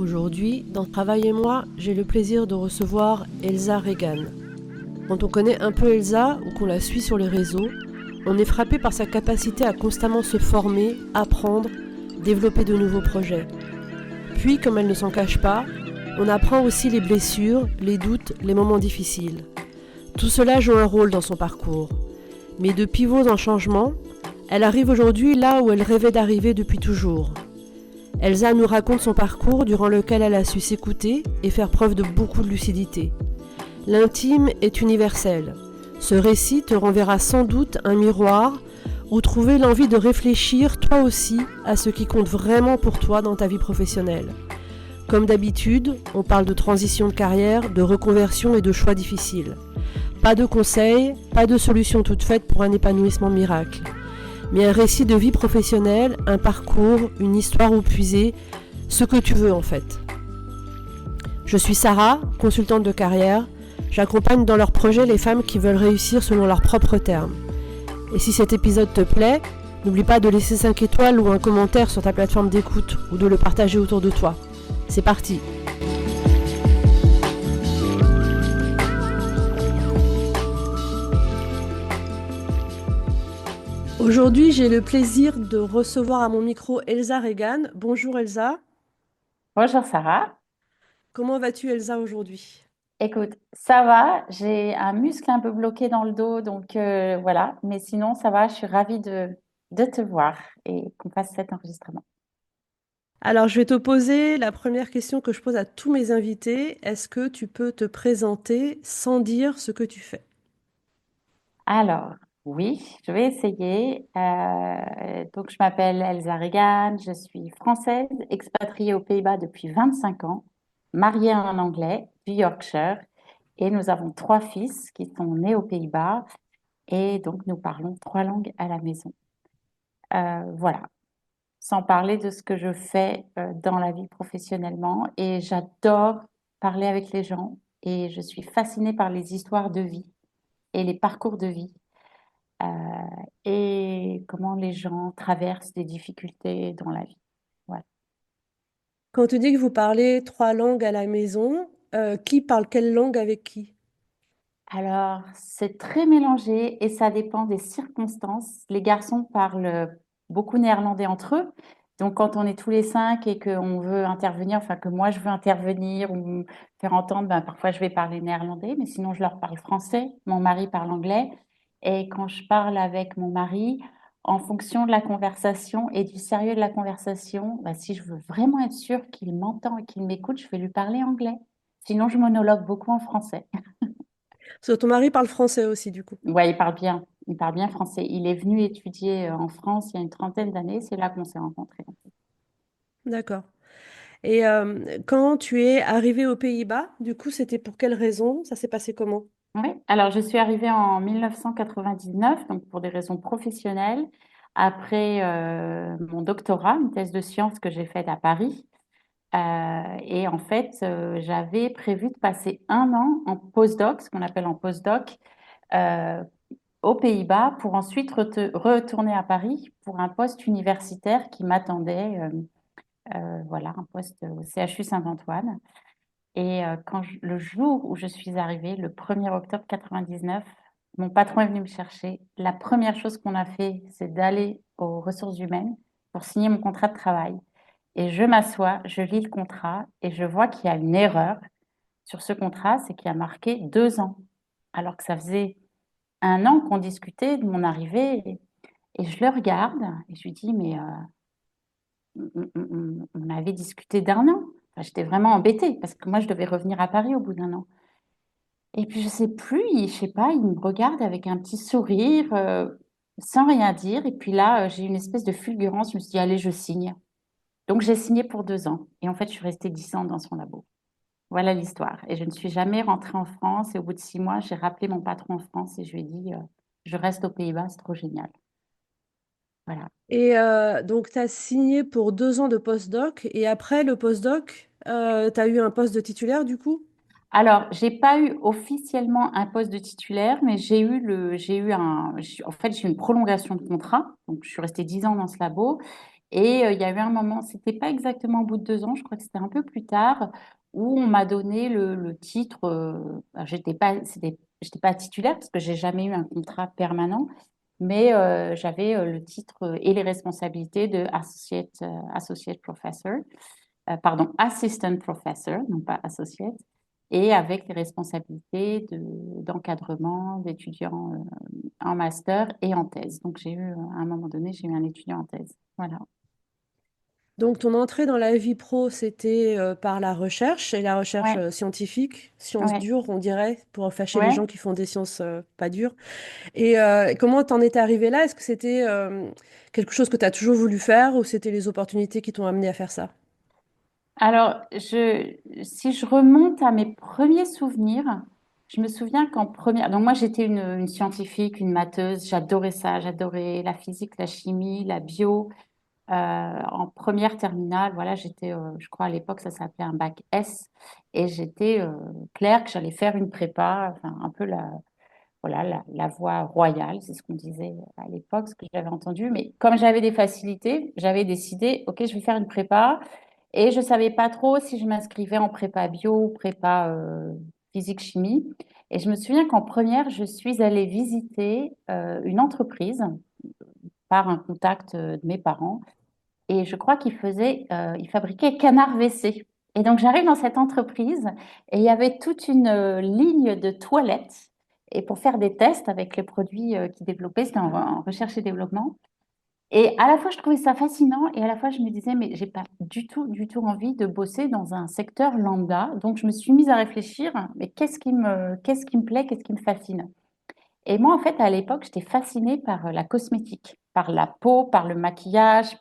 Aujourd'hui, dans Travail et moi, j'ai le plaisir de recevoir Elsa Regan. Quand on connaît un peu Elsa ou qu'on la suit sur les réseaux, on est frappé par sa capacité à constamment se former, apprendre, développer de nouveaux projets. Puis, comme elle ne s'en cache pas, on apprend aussi les blessures, les doutes, les moments difficiles. Tout cela joue un rôle dans son parcours. Mais de pivot en changement, elle arrive aujourd'hui là où elle rêvait d'arriver depuis toujours. Elsa nous raconte son parcours durant lequel elle a su s'écouter et faire preuve de beaucoup de lucidité. L'intime est universel. Ce récit te renverra sans doute un miroir où trouver l'envie de réfléchir toi aussi à ce qui compte vraiment pour toi dans ta vie professionnelle. Comme d'habitude, on parle de transition de carrière, de reconversion et de choix difficiles. Pas de conseils, pas de solution toute faite pour un épanouissement miracle. Mais un récit de vie professionnelle, un parcours, une histoire où puiser, ce que tu veux en fait. Je suis Sarah, consultante de carrière. J'accompagne dans leurs projets les femmes qui veulent réussir selon leurs propres termes. Et si cet épisode te plaît, n'oublie pas de laisser 5 étoiles ou un commentaire sur ta plateforme d'écoute ou de le partager autour de toi. C'est parti! Aujourd'hui, j'ai le plaisir de recevoir à mon micro Elsa Regan. Bonjour Elsa. Bonjour Sarah. Comment vas-tu Elsa aujourd'hui? Écoute, ça va, j'ai un muscle un peu bloqué dans le dos, donc voilà, mais sinon ça va, je suis ravie de te voir et qu'on fasse cet enregistrement. Alors, je vais te poser la première question que je pose à tous mes invités. Est-ce que tu peux te présenter sans dire ce que tu fais? Alors, oui, je vais essayer. Donc, je m'appelle Elsa Regan, je suis française, expatriée aux Pays-Bas depuis 25 ans, mariée à un Anglais du Yorkshire, et nous avons 3 fils qui sont nés aux Pays-Bas, et donc nous parlons 3 langues à la maison. Voilà. Sans parler de ce que je fais dans la vie professionnellement. Et j'adore parler avec les gens et je suis fascinée par les histoires de vie et les parcours de vie euh, et comment les gens traversent des difficultés dans la vie. Voilà. Quand tu dis que vous parlez 3 langues à la maison, qui parle quelle langue avec qui? Alors, c'est très mélangé et ça dépend des circonstances. Les garçons parlent beaucoup néerlandais entre eux. Donc, quand on est tous les 5 et qu'on veut intervenir, enfin que moi je veux intervenir ou me faire entendre, ben, parfois je vais parler néerlandais, mais sinon je leur parle français. Mon mari parle anglais. Et quand je parle avec mon mari, en fonction de la conversation et du sérieux de la conversation, ben, si je veux vraiment être sûre qu'il m'entend et qu'il m'écoute, je vais lui parler anglais. Sinon, je monologue beaucoup en français. Parce que ton mari parle français aussi, du coup. Ouais, il parle bien. Il parle bien français. Il est venu étudier en France il y a une trentaine d'années. C'est là qu'on s'est rencontrés, en fait. D'accord. Et quand tu es arrivée aux Pays-Bas, du coup, c'était pour quelle raison? Ça s'est passé comment? Oui. Alors, je suis arrivée en 1999, donc pour des raisons professionnelles, après mon doctorat, une thèse de sciences que j'ai faite à Paris. Et en fait, j'avais prévu de passer un an en postdoc, ce qu'on appelle en postdoc, euh, aux Pays-Bas, pour ensuite retourner à Paris pour un poste universitaire qui m'attendait. Voilà, un poste au CHU Saint-Antoine. Et le jour où je suis arrivée, le 1er octobre 99, mon patron est venu me chercher. La première chose qu'on a fait, c'est d'aller aux ressources humaines pour signer mon contrat de travail. Et je m'assois, je lis le contrat et je vois qu'il y a une erreur sur ce contrat, c'est qu'il y a marqué 2 ans, alors que ça faisait un an qu'on discutait de mon arrivée. Et je le regarde et je lui dis, mais on avait discuté d'un an. Enfin, j'étais vraiment embêtée parce que moi, je devais revenir à Paris au bout d'un an. Et puis, je sais plus, je sais pas, il me regarde avec un petit sourire, sans rien dire. Et puis là, j'ai eu une espèce de fulgurance. Je me suis dit, allez, je signe. Donc, j'ai signé pour 2 ans. Et en fait, je suis restée 10 ans dans son labo. Voilà l'histoire. Et je ne suis jamais rentrée en France. Et au bout de 6 mois, j'ai rappelé mon patron en France et je lui ai dit, je reste aux Pays-Bas, c'est trop génial. Voilà. Et donc, tu as signé pour 2 ans de postdoc, et après le postdoc, tu as eu un poste de titulaire, du coup? Alors, j'ai pas eu officiellement un poste de titulaire, mais j'ai eu en fait, j'ai eu une prolongation de contrat. Donc, je suis restée 10 ans dans ce labo. Et il y a eu un moment, c'était pas exactement au bout de 2 ans, je crois que c'était un peu plus tard, où on m'a donné le titre. Alors, j'étais pas titulaire parce que j'ai jamais eu un contrat permanent, mais j'avais le titre et les responsabilités de associate professor, pardon, assistant professor, non pas associate, et avec les responsabilités d'encadrement d'étudiants en master et en thèse. Donc à un moment donné, j'ai eu un étudiant en thèse. Voilà. Donc ton entrée dans la vie pro, c'était par la recherche, et la recherche Ouais, scientifique, sciences ouais, dures, on dirait, pour fâcher les ouais. gens qui font des sciences pas dures. Et comment t'en étais arrivé là? Est-ce que c'était quelque chose que tu as toujours voulu faire ou c'était les opportunités qui t'ont amené à faire ça? Alors, si je remonte à mes premiers souvenirs, je me souviens qu'en première, donc moi j'étais une scientifique, une matheuse, j'adorais ça, j'adorais la physique, la chimie, la bio. En première terminale, voilà, je crois à l'époque ça s'appelait un bac S, et j'étais claire que j'allais faire une prépa, enfin un peu voilà, la voie royale, c'est ce qu'on disait à l'époque, ce que j'avais entendu. Mais comme j'avais des facilités, j'avais décidé, ok, je vais faire une prépa. Et je savais pas trop si je m'inscrivais en prépa bio ou prépa physique-chimie. Et je me souviens qu'en première, je suis allée visiter une entreprise par un contact de mes parents. Et je crois ils fabriquaient canard WC. Et donc j'arrive dans cette entreprise et il y avait toute une ligne de toilettes et pour faire des tests avec les produits qu'ils développaient, c'était en recherche et développement. Et à la fois, je trouvais ça fascinant et à la fois, je me disais, mais j'ai pas du tout envie de bosser dans un secteur lambda. Donc, je me suis mise à réfléchir, mais qu'est-ce qui me plaît, qu'est-ce qui me fascine? Et moi, en fait, à l'époque, j'étais fascinée par la cosmétique, par la peau, par le maquillage,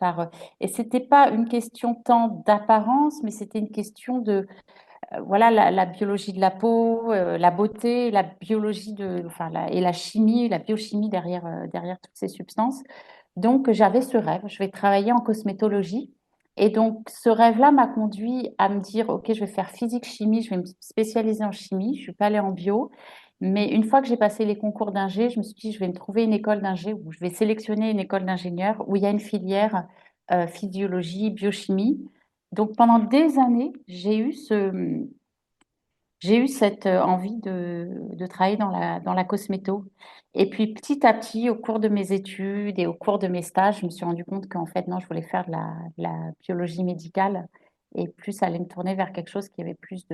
et c'était pas une question tant d'apparence, mais c'était une question de, voilà, la biologie de la peau, la beauté, la biologie et la chimie, la biochimie derrière toutes ces substances. Donc, j'avais ce rêve, je vais travailler en cosmétologie. Et donc, ce rêve-là m'a conduit à me dire, OK, je vais faire physique-chimie, je vais me spécialiser en chimie. Je ne suis pas allée en bio. Mais une fois que j'ai passé les concours d'ingé, je me suis dit, je vais me trouver une école d'ingé ou je vais sélectionner une école d'ingénieur où il y a une filière physiologie, biochimie. Donc, pendant des années, j'ai eu cette envie de travailler dans la cosméto. Et puis petit à petit, au cours de mes études et au cours de mes stages, je me suis rendu compte qu'en fait, non, je voulais faire de la biologie médicale et plus aller me tourner vers quelque chose qui avait plus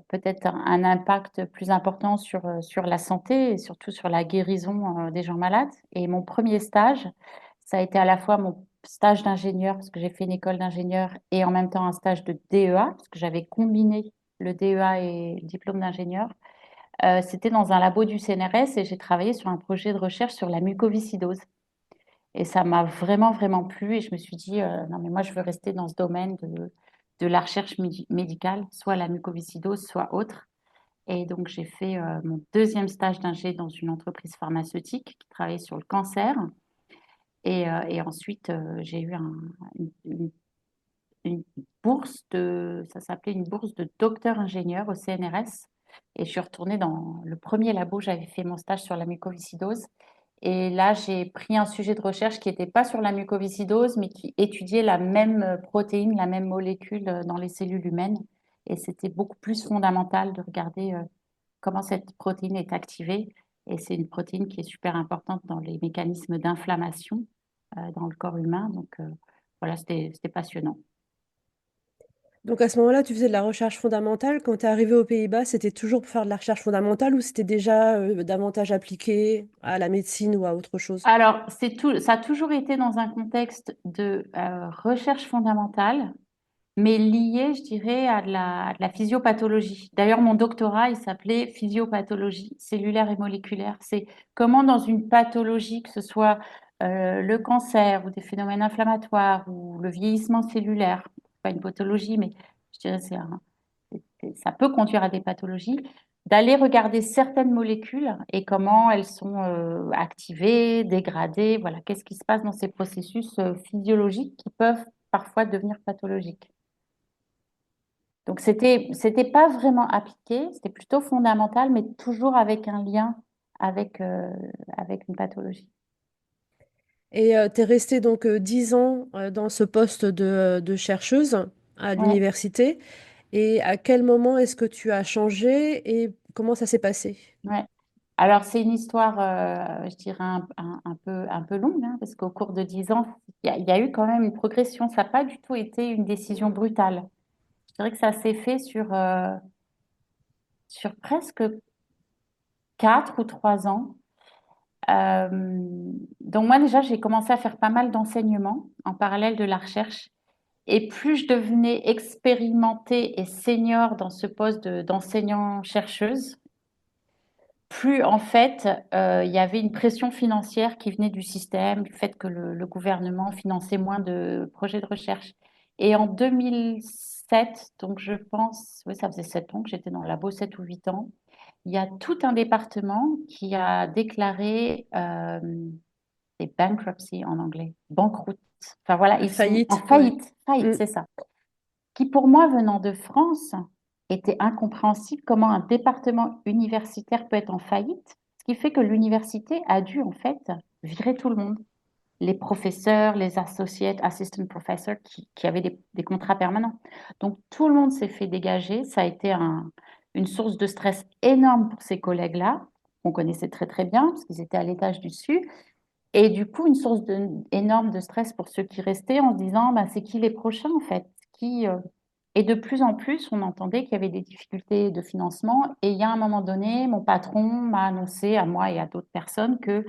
peut-être un impact plus important sur la santé et surtout sur la guérison des gens malades. Et mon premier stage, ça a été à la fois mon stage d'ingénieur, parce que j'ai fait une école d'ingénieur, et en même temps un stage de DEA, parce que j'avais combiné le DEA et le diplôme d'ingénieur. C'était dans un labo du CNRS et j'ai travaillé sur un projet de recherche sur la mucoviscidose. Et ça m'a vraiment, vraiment plu et je me suis dit, non, mais moi, je veux rester dans ce domaine de la recherche médicale, soit la mucoviscidose, soit autre. Et donc, j'ai fait mon deuxième stage d'ingé dans une entreprise pharmaceutique qui travaillait sur le cancer. Et ensuite, j'ai eu une bourse ça s'appelait une bourse de docteur ingénieur au CNRS. Et je suis retournée dans le premier labo, j'avais fait mon stage sur la mucoviscidose. Et là, j'ai pris un sujet de recherche qui n'était pas sur la mucoviscidose, mais qui étudiait la même protéine, la même molécule dans les cellules humaines. Et c'était beaucoup plus fondamental de regarder comment cette protéine est activée. Et c'est une protéine qui est super importante dans les mécanismes d'inflammation dans le corps humain. Donc voilà, c'était passionnant. Donc à ce moment-là, tu faisais de la recherche fondamentale. Quand tu es arrivé aux Pays-Bas, c'était toujours pour faire de la recherche fondamentale ou c'était déjà davantage appliqué à la médecine ou à autre chose? Alors, ça a toujours été dans un contexte de recherche fondamentale, mais lié, je dirais, à de la physiopathologie. D'ailleurs, mon doctorat, il s'appelait physiopathologie cellulaire et moléculaire. C'est comment dans une pathologie, que ce soit le cancer ou des phénomènes inflammatoires ou le vieillissement cellulaire, c'est pas une pathologie, mais je dirais ça peut conduire à des pathologies, d'aller regarder certaines molécules et comment elles sont activées, dégradées, voilà, qu'est-ce qui se passe dans ces processus physiologiques qui peuvent parfois devenir pathologiques. Donc, c'était pas vraiment appliqué, c'était plutôt fondamental, mais toujours avec un lien avec, avec une pathologie. Et tu es restée donc 10 ans dans ce poste de chercheuse à Ouais, l'université. Et à quel moment est-ce que tu as changé et comment ça s'est passé? ouais. Alors, c'est une histoire, je dirais, un peu longue, hein, parce qu'au cours de 10 ans, il y a eu quand même une progression. Ça n'a pas du tout été une décision brutale. Je dirais que ça s'est fait sur presque 4 ou 3 ans. Euh, donc moi, déjà, j'ai commencé à faire pas mal d'enseignements en parallèle de la recherche. Et plus je devenais expérimentée et senior dans ce poste d'enseignant-chercheuse, plus en fait il y avait une pression financière qui venait du système, du fait que le gouvernement finançait moins de projets de recherche. Et en 2007, donc je pense, oui, ça faisait 7 ans que j'étais dans le labo, 7 ou 8 ans, il y a tout un département qui a déclaré des bankruptcy en anglais, banqueroute. Enfin voilà, ils sont en Faillite, ouais. faillite, faillite, Mm. c'est ça. Qui pour moi, venant de France, était incompréhensible comment un département universitaire peut être en faillite, ce qui fait que l'université a dû en fait virer tout le monde. Les professeurs, les associates, assistant professors qui avaient des contrats permanents. Donc tout le monde s'est fait dégager. Ça a été une source de stress énorme pour ces collègues-là, qu'on connaissait très très bien, parce qu'ils étaient à l'étage du dessus. Et du coup, une source énorme de stress pour ceux qui restaient en se disant, bah, c'est qui les prochains en fait Et de plus en plus, on entendait qu'il y avait des difficultés de financement. Et il y a un moment donné, mon patron m'a annoncé à moi et à d'autres personnes que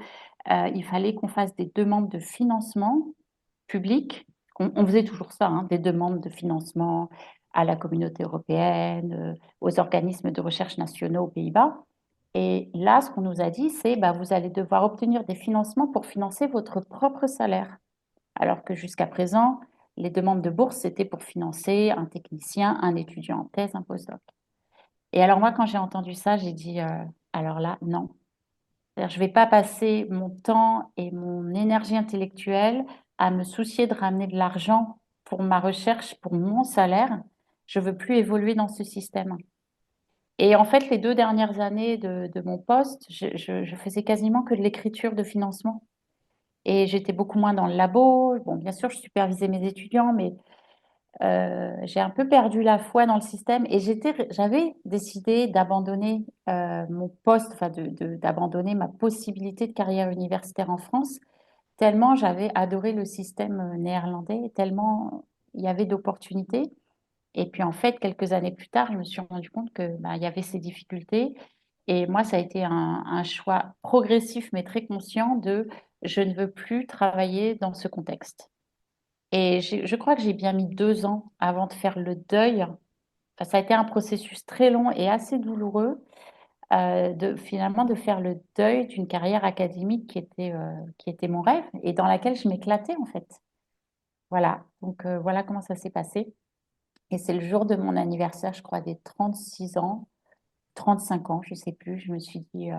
il fallait qu'on fasse des demandes de financement public. On faisait toujours ça, hein, des demandes de financement à la communauté européenne, aux organismes de recherche nationaux aux Pays-Bas. Et là, ce qu'on nous a dit, c'est bah, vous allez devoir obtenir des financements pour financer votre propre salaire. Alors que jusqu'à présent, les demandes de bourse, c'était pour financer un technicien, un étudiant en thèse, un postdoc. Et alors moi, quand j'ai entendu ça, j'ai dit, alors là, non. C'est-à-dire, je ne vais pas passer mon temps et mon énergie intellectuelle à me soucier de ramener de l'argent pour ma recherche, pour mon salaire. Je ne veux plus évoluer dans ce système. Et en fait, les 2 dernières années de mon poste, je faisais quasiment que de l'écriture de financement. Et j'étais beaucoup moins dans le labo. Bon, bien sûr, je supervisais mes étudiants, mais j'ai un peu perdu la foi dans le système. Et j'avais décidé d'abandonner mon poste, enfin d'abandonner ma possibilité de carrière universitaire en France, tellement j'avais adoré le système néerlandais, tellement il y avait d'opportunités. Et puis en fait, quelques années plus tard, je me suis rendu compte que il y avait ces difficultés. Et moi, ça a été un choix progressif mais très conscient de je ne veux plus travailler dans ce contexte. Et je crois que j'ai bien mis 2 ans avant de faire le deuil. Enfin, ça a été un processus très long et assez douloureux de finalement de faire le deuil d'une carrière académique qui était mon rêve et dans laquelle je m'éclatais en fait. Voilà, donc voilà comment ça s'est passé. Et c'est le jour de mon anniversaire, je crois, des 36 ans, 35 ans, je ne sais plus. Je me suis dit,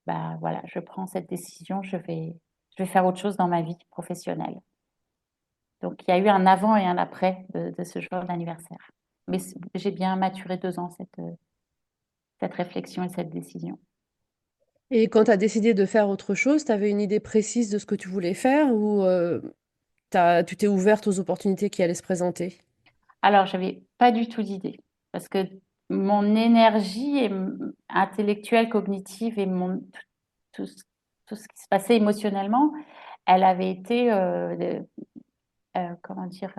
bah voilà, je prends cette décision, je vais faire autre chose dans ma vie professionnelle. Donc il y a eu un avant et un après de ce jour d'anniversaire. Mais j'ai bien maturé 2 ans cette réflexion et cette décision. Et quand tu as décidé de faire autre chose, tu avais une idée précise de ce que tu voulais faire ou tu t'es ouverte aux opportunités qui allaient se présenter? Alors, j'avais pas du tout d'idée parce que mon énergie intellectuelle, cognitive et tout, ce tout ce qui se passait émotionnellement, elle avait été, comment dire,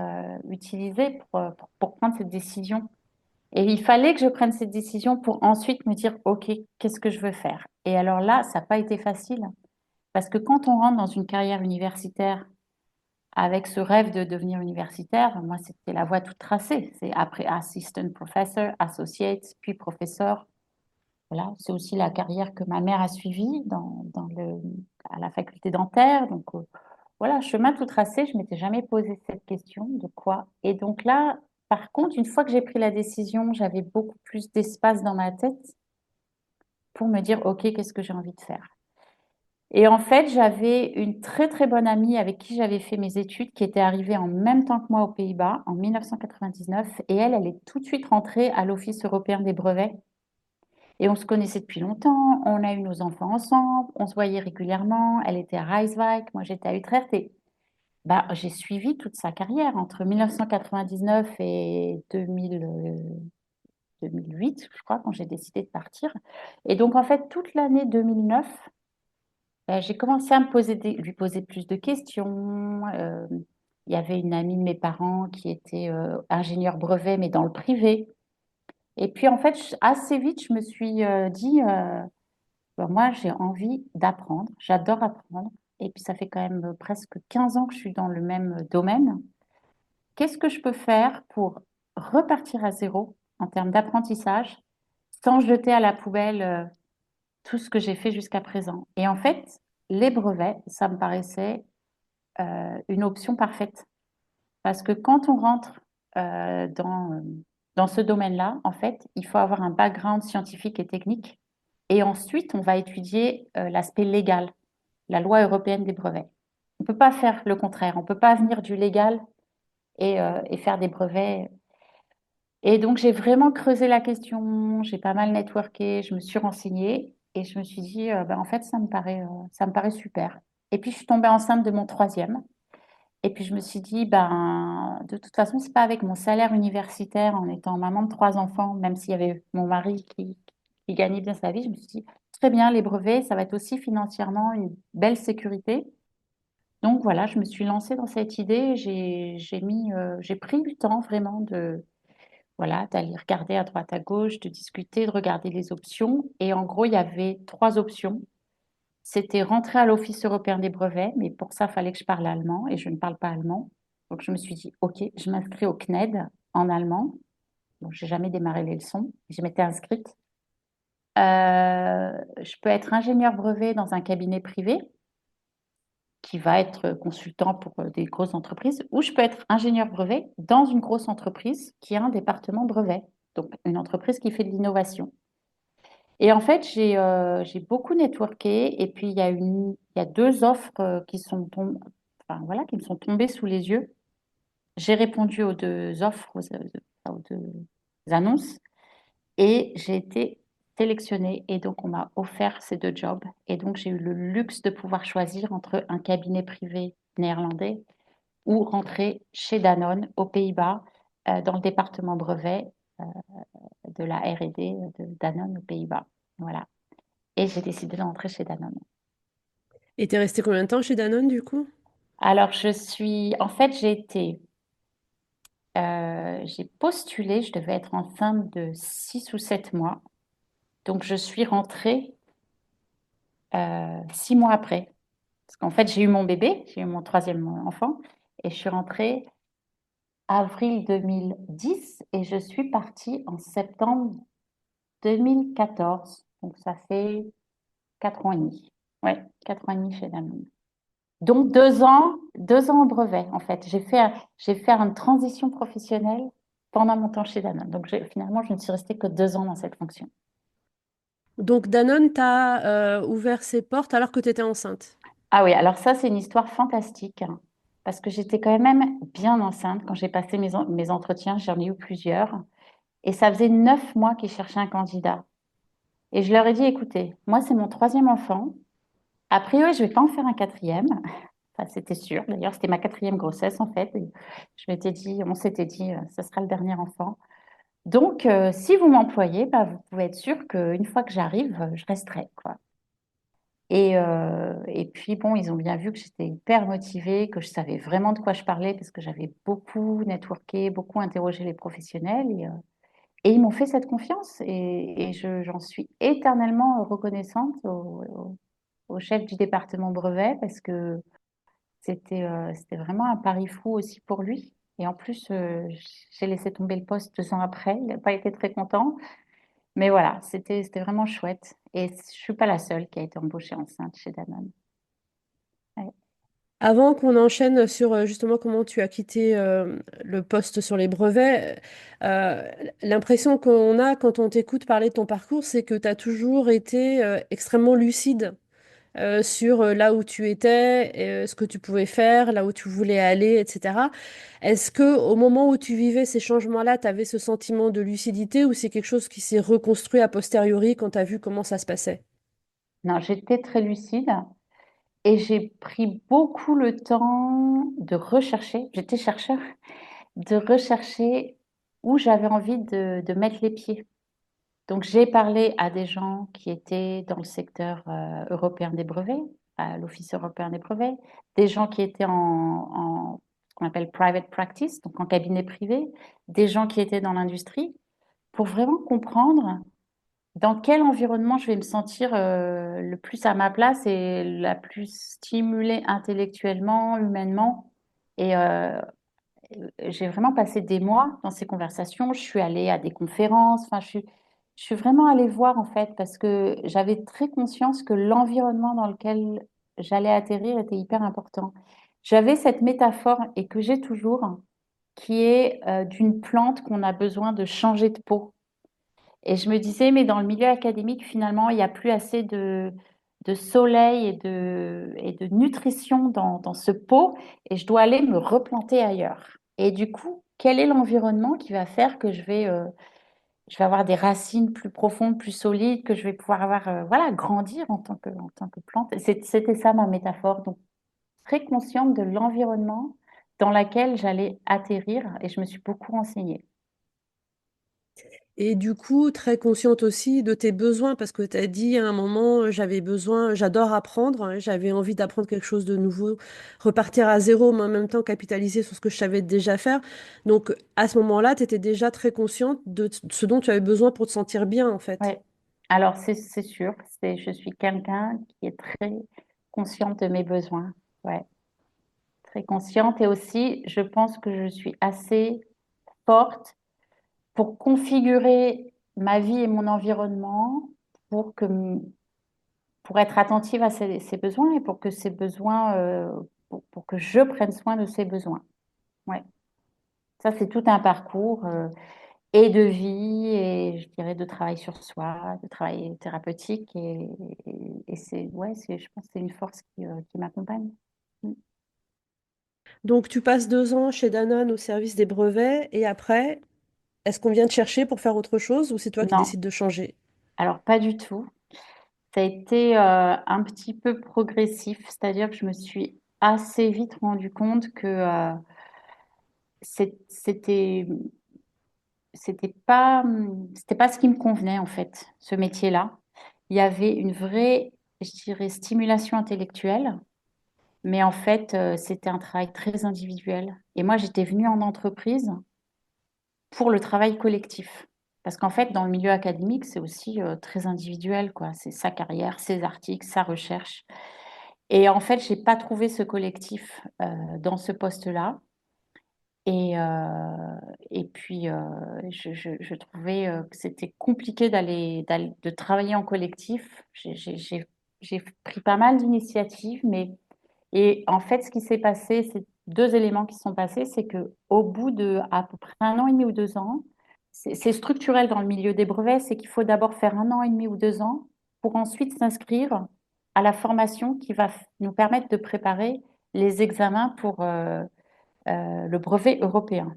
utilisée pour prendre cette décision. Et il fallait que je prenne cette décision pour ensuite me dire, OK, qu'est-ce que je veux faire? Et alors là, ça n'a pas été facile parce que quand on rentre dans une carrière universitaire avec ce rêve de devenir universitaire, moi, c'était la voie toute tracée. C'est après assistant professor, associate, puis professeur. Voilà, c'est aussi la carrière que ma mère a suivie à la faculté dentaire. Donc, voilà, chemin tout tracé. Je m'étais jamais posé cette question de quoi. Et donc là, par contre, une fois que j'ai pris la décision, j'avais beaucoup plus d'espace dans ma tête pour me dire, OK, qu'est-ce que j'ai envie de faire? Et en fait, j'avais une très très bonne amie avec qui j'avais fait mes études qui était arrivée en même temps que moi aux Pays-Bas en 1999 et elle est tout de suite rentrée à l'Office européen des brevets. Et on se connaissait depuis longtemps, on a eu nos enfants ensemble, on se voyait régulièrement. Elle était à Rijswijk, moi j'étais à Utrecht. Et bah, j'ai suivi toute sa carrière entre 1999 et 2008, je crois, quand j'ai décidé de partir. Et donc, en fait, toute l'année 2009, j'ai commencé à lui poser plus de questions. Il y avait une amie de mes parents qui était ingénieure brevet, mais dans le privé. Et puis, en fait, assez vite, je me suis dit, ben, moi, j'ai envie d'apprendre. J'adore apprendre. Et puis, ça fait quand même presque 15 ans que je suis dans le même domaine. Qu'est-ce que je peux faire pour repartir à zéro en termes d'apprentissage sans jeter à la poubelle tout ce que j'ai fait jusqu'à présent? Et en fait, les brevets, ça me paraissait une option parfaite. Parce que quand on rentre dans ce domaine-là, en fait, il faut avoir un background scientifique et technique. Et ensuite, on va étudier l'aspect légal, la loi européenne des brevets. On ne peut pas faire le contraire. On ne peut pas venir du légal et faire des brevets. Et donc, j'ai vraiment creusé la question, j'ai pas mal networké, je me suis renseignée et je me suis dit, ben, en fait, ça me paraît super. Et puis, je suis tombée enceinte de mon troisième. Et puis, je me suis dit, ben, de toute façon, c'est pas avec mon salaire universitaire en étant maman de trois enfants, même s'il y avait mon mari qui gagnait bien sa vie, je me suis dit, très bien, les brevets, ça va être aussi financièrement une belle sécurité. Donc, voilà, je me suis lancée dans cette idée. J'ai pris le temps vraiment voilà, d'aller regarder à droite, à gauche, de discuter, de regarder les options. Et en gros, il y avait trois options. C'était rentrer à l'Office européen des brevets, mais pour ça, il fallait que je parle allemand et je ne parle pas allemand. Donc, je me suis dit, OK, je m'inscris au CNED en allemand. Bon, j'ai jamais démarré les leçons. Je m'étais inscrite. Je peux être ingénieur brevet dans un cabinet privé qui va être consultant pour des grosses entreprises, ou je peux être ingénieur brevet dans une grosse entreprise qui a un département brevet, donc une entreprise qui fait de l'innovation. Et en fait, j'ai beaucoup networké et puis il y a deux offres enfin, voilà, qui me sont tombées sous les yeux. J'ai répondu aux deux offres, aux deux annonces et j'ai été sélectionnée et donc on m'a offert ces deux jobs. Et donc j'ai eu le luxe de pouvoir choisir entre un cabinet privé néerlandais ou rentrer chez Danone aux Pays-Bas dans le département brevet euh, de la R&D de Danone aux Pays-Bas. Voilà. Et j'ai décidé d'entrer chez Danone. Et t'es resté combien de temps chez Danone du coup? Alors, en fait, j'ai postulé, je devais être enceinte de 6 ou 7 mois. Donc, je suis rentrée 6 mois après. Parce qu'en fait, j'ai eu mon bébé, j'ai eu mon troisième enfant, et je suis rentrée avril 2010 et je suis partie en septembre 2014. Donc, ça fait 4 ans et demi. Ouais, 4 ans et demi chez Danone. Donc 2 ans au brevet, en fait. J'ai fait une transition professionnelle pendant mon temps chez Danone. Donc finalement, je ne suis restée que 2 ans dans cette fonction. Donc Danone t'a ouvert ses portes alors que tu étais enceinte. Ah oui, alors ça, c'est une histoire fantastique, hein, parce que j'étais quand même bien enceinte quand j'ai passé mes entretiens. J'en ai eu plusieurs. Et ça faisait 9 mois qu'ils cherchaient un candidat. Et je leur ai dit, écoutez, moi, c'est mon troisième enfant. A priori, je ne vais pas en faire un quatrième. Enfin, c'était sûr. D'ailleurs, c'était ma quatrième grossesse, en fait. Et on s'était dit, ce sera le dernier enfant. Donc, si vous m'employez, bah, vous pouvez être sûr qu'une fois que j'arrive, je resterai, quoi. Et puis, bon, ils ont bien vu que j'étais hyper motivée, que je savais vraiment de quoi je parlais parce que j'avais beaucoup networké, beaucoup interrogé les professionnels. Et ils m'ont fait cette confiance et j'en suis éternellement reconnaissante au chef du département brevet parce que c'était vraiment un pari fou aussi pour lui. Et en plus, j'ai laissé tomber le poste 2 ans après. Il n'a pas été très content. Mais voilà, c'était vraiment chouette. Et je ne suis pas la seule qui a été embauchée enceinte chez Danone. Ouais. Avant qu'on enchaîne sur justement comment tu as quitté le poste sur les brevets, euh, l'impression qu'on a quand on t'écoute parler de ton parcours, c'est que tu as toujours été extrêmement lucide. sur là où tu étais, ce que tu pouvais faire, là où tu voulais aller, etc. Est-ce que au moment où tu vivais ces changements-là, tu avais ce sentiment de lucidité ou c'est quelque chose qui s'est reconstruit a posteriori quand tu as vu comment ça se passait? Non, j'étais très lucide et j'ai pris beaucoup le temps de rechercher, j'étais chercheur, de rechercher où j'avais envie de mettre les pieds. Donc, j'ai parlé à des gens qui étaient dans le secteur européen des brevets, à l'Office européen des brevets, des gens qui étaient en ce qu'on appelle private practice, donc en cabinet privé, des gens qui étaient dans l'industrie, pour vraiment comprendre dans quel environnement je vais me sentir le plus à ma place et la plus stimulée intellectuellement, humainement. Et j'ai vraiment passé des mois dans ces conversations. Je suis allée à des conférences. Enfin, je suis vraiment allée voir en fait parce que j'avais très conscience que l'environnement dans lequel j'allais atterrir était hyper important. J'avais cette métaphore et que j'ai toujours, qui est d'une plante qu'on a besoin de changer de peau. Et je me disais, mais dans le milieu académique, finalement, il n'y a plus assez de soleil et de nutrition dans ce pot et je dois aller me replanter ailleurs. Et du coup, quel est l'environnement qui va faire que je vais avoir des racines plus profondes, plus solides, que je vais pouvoir avoir, voilà, grandir en tant que plante. C'était ça ma métaphore. Donc, très consciente de l'environnement dans lequel j'allais atterrir et je me suis beaucoup renseignée. Et du coup, très consciente aussi de tes besoins, parce que tu as dit à un moment, j'avais besoin, j'adore apprendre, hein, j'avais envie d'apprendre quelque chose de nouveau, repartir à zéro, mais en même temps capitaliser sur ce que je savais déjà faire. Donc à ce moment-là, tu étais déjà très consciente de ce dont tu avais besoin pour te sentir bien, en fait. Ouais. Alors, c'est sûr, je suis quelqu'un qui est très consciente de mes besoins. Ouais, très consciente. Et aussi, je pense que je suis assez forte pour configurer ma vie et mon environnement pour que, pour être attentive à ces besoins et pour que ces besoins, pour que je prenne soin de ces besoins. Ouais. Ça, c'est tout un parcours. Et de vie, et je dirais de travail sur soi, de travail thérapeutique. Et c'est, ouais, je pense que c'est une force qui m'accompagne. Mm. Donc tu passes 2 ans chez Danone au service des brevets, et après, est-ce qu'on vient te chercher pour faire autre chose, ou c'est toi qui Non, décides de changer? alors pas du tout. Ça a été un petit peu progressif, c'est-à-dire que je me suis assez vite rendu compte que c'était c'était pas ce qui me convenait en fait, ce métier-là. Il y avait une vraie, je dirais, stimulation intellectuelle. Mais en fait, c'était un travail très individuel. Et moi, j'étais venue en entreprise pour le travail collectif. Parce qu'en fait, dans le milieu académique, c'est aussi très individuel, quoi. C'est sa carrière, ses articles, sa recherche. Et en fait, j'ai pas trouvé ce collectif dans ce poste-là. Et, et puis, je trouvais que c'était compliqué de travailler en collectif. J'ai pris pas mal d'initiatives, mais et en fait, ce qui s'est passé, c'est deux éléments qui se sont passés, c'est que au bout de à peu près un an et demi ou 2 ans, c'est structurel dans le milieu des brevets, c'est qu'il faut d'abord faire un an et demi ou 2 ans pour ensuite s'inscrire à la formation qui va nous permettre de préparer les examens pour le brevet européen.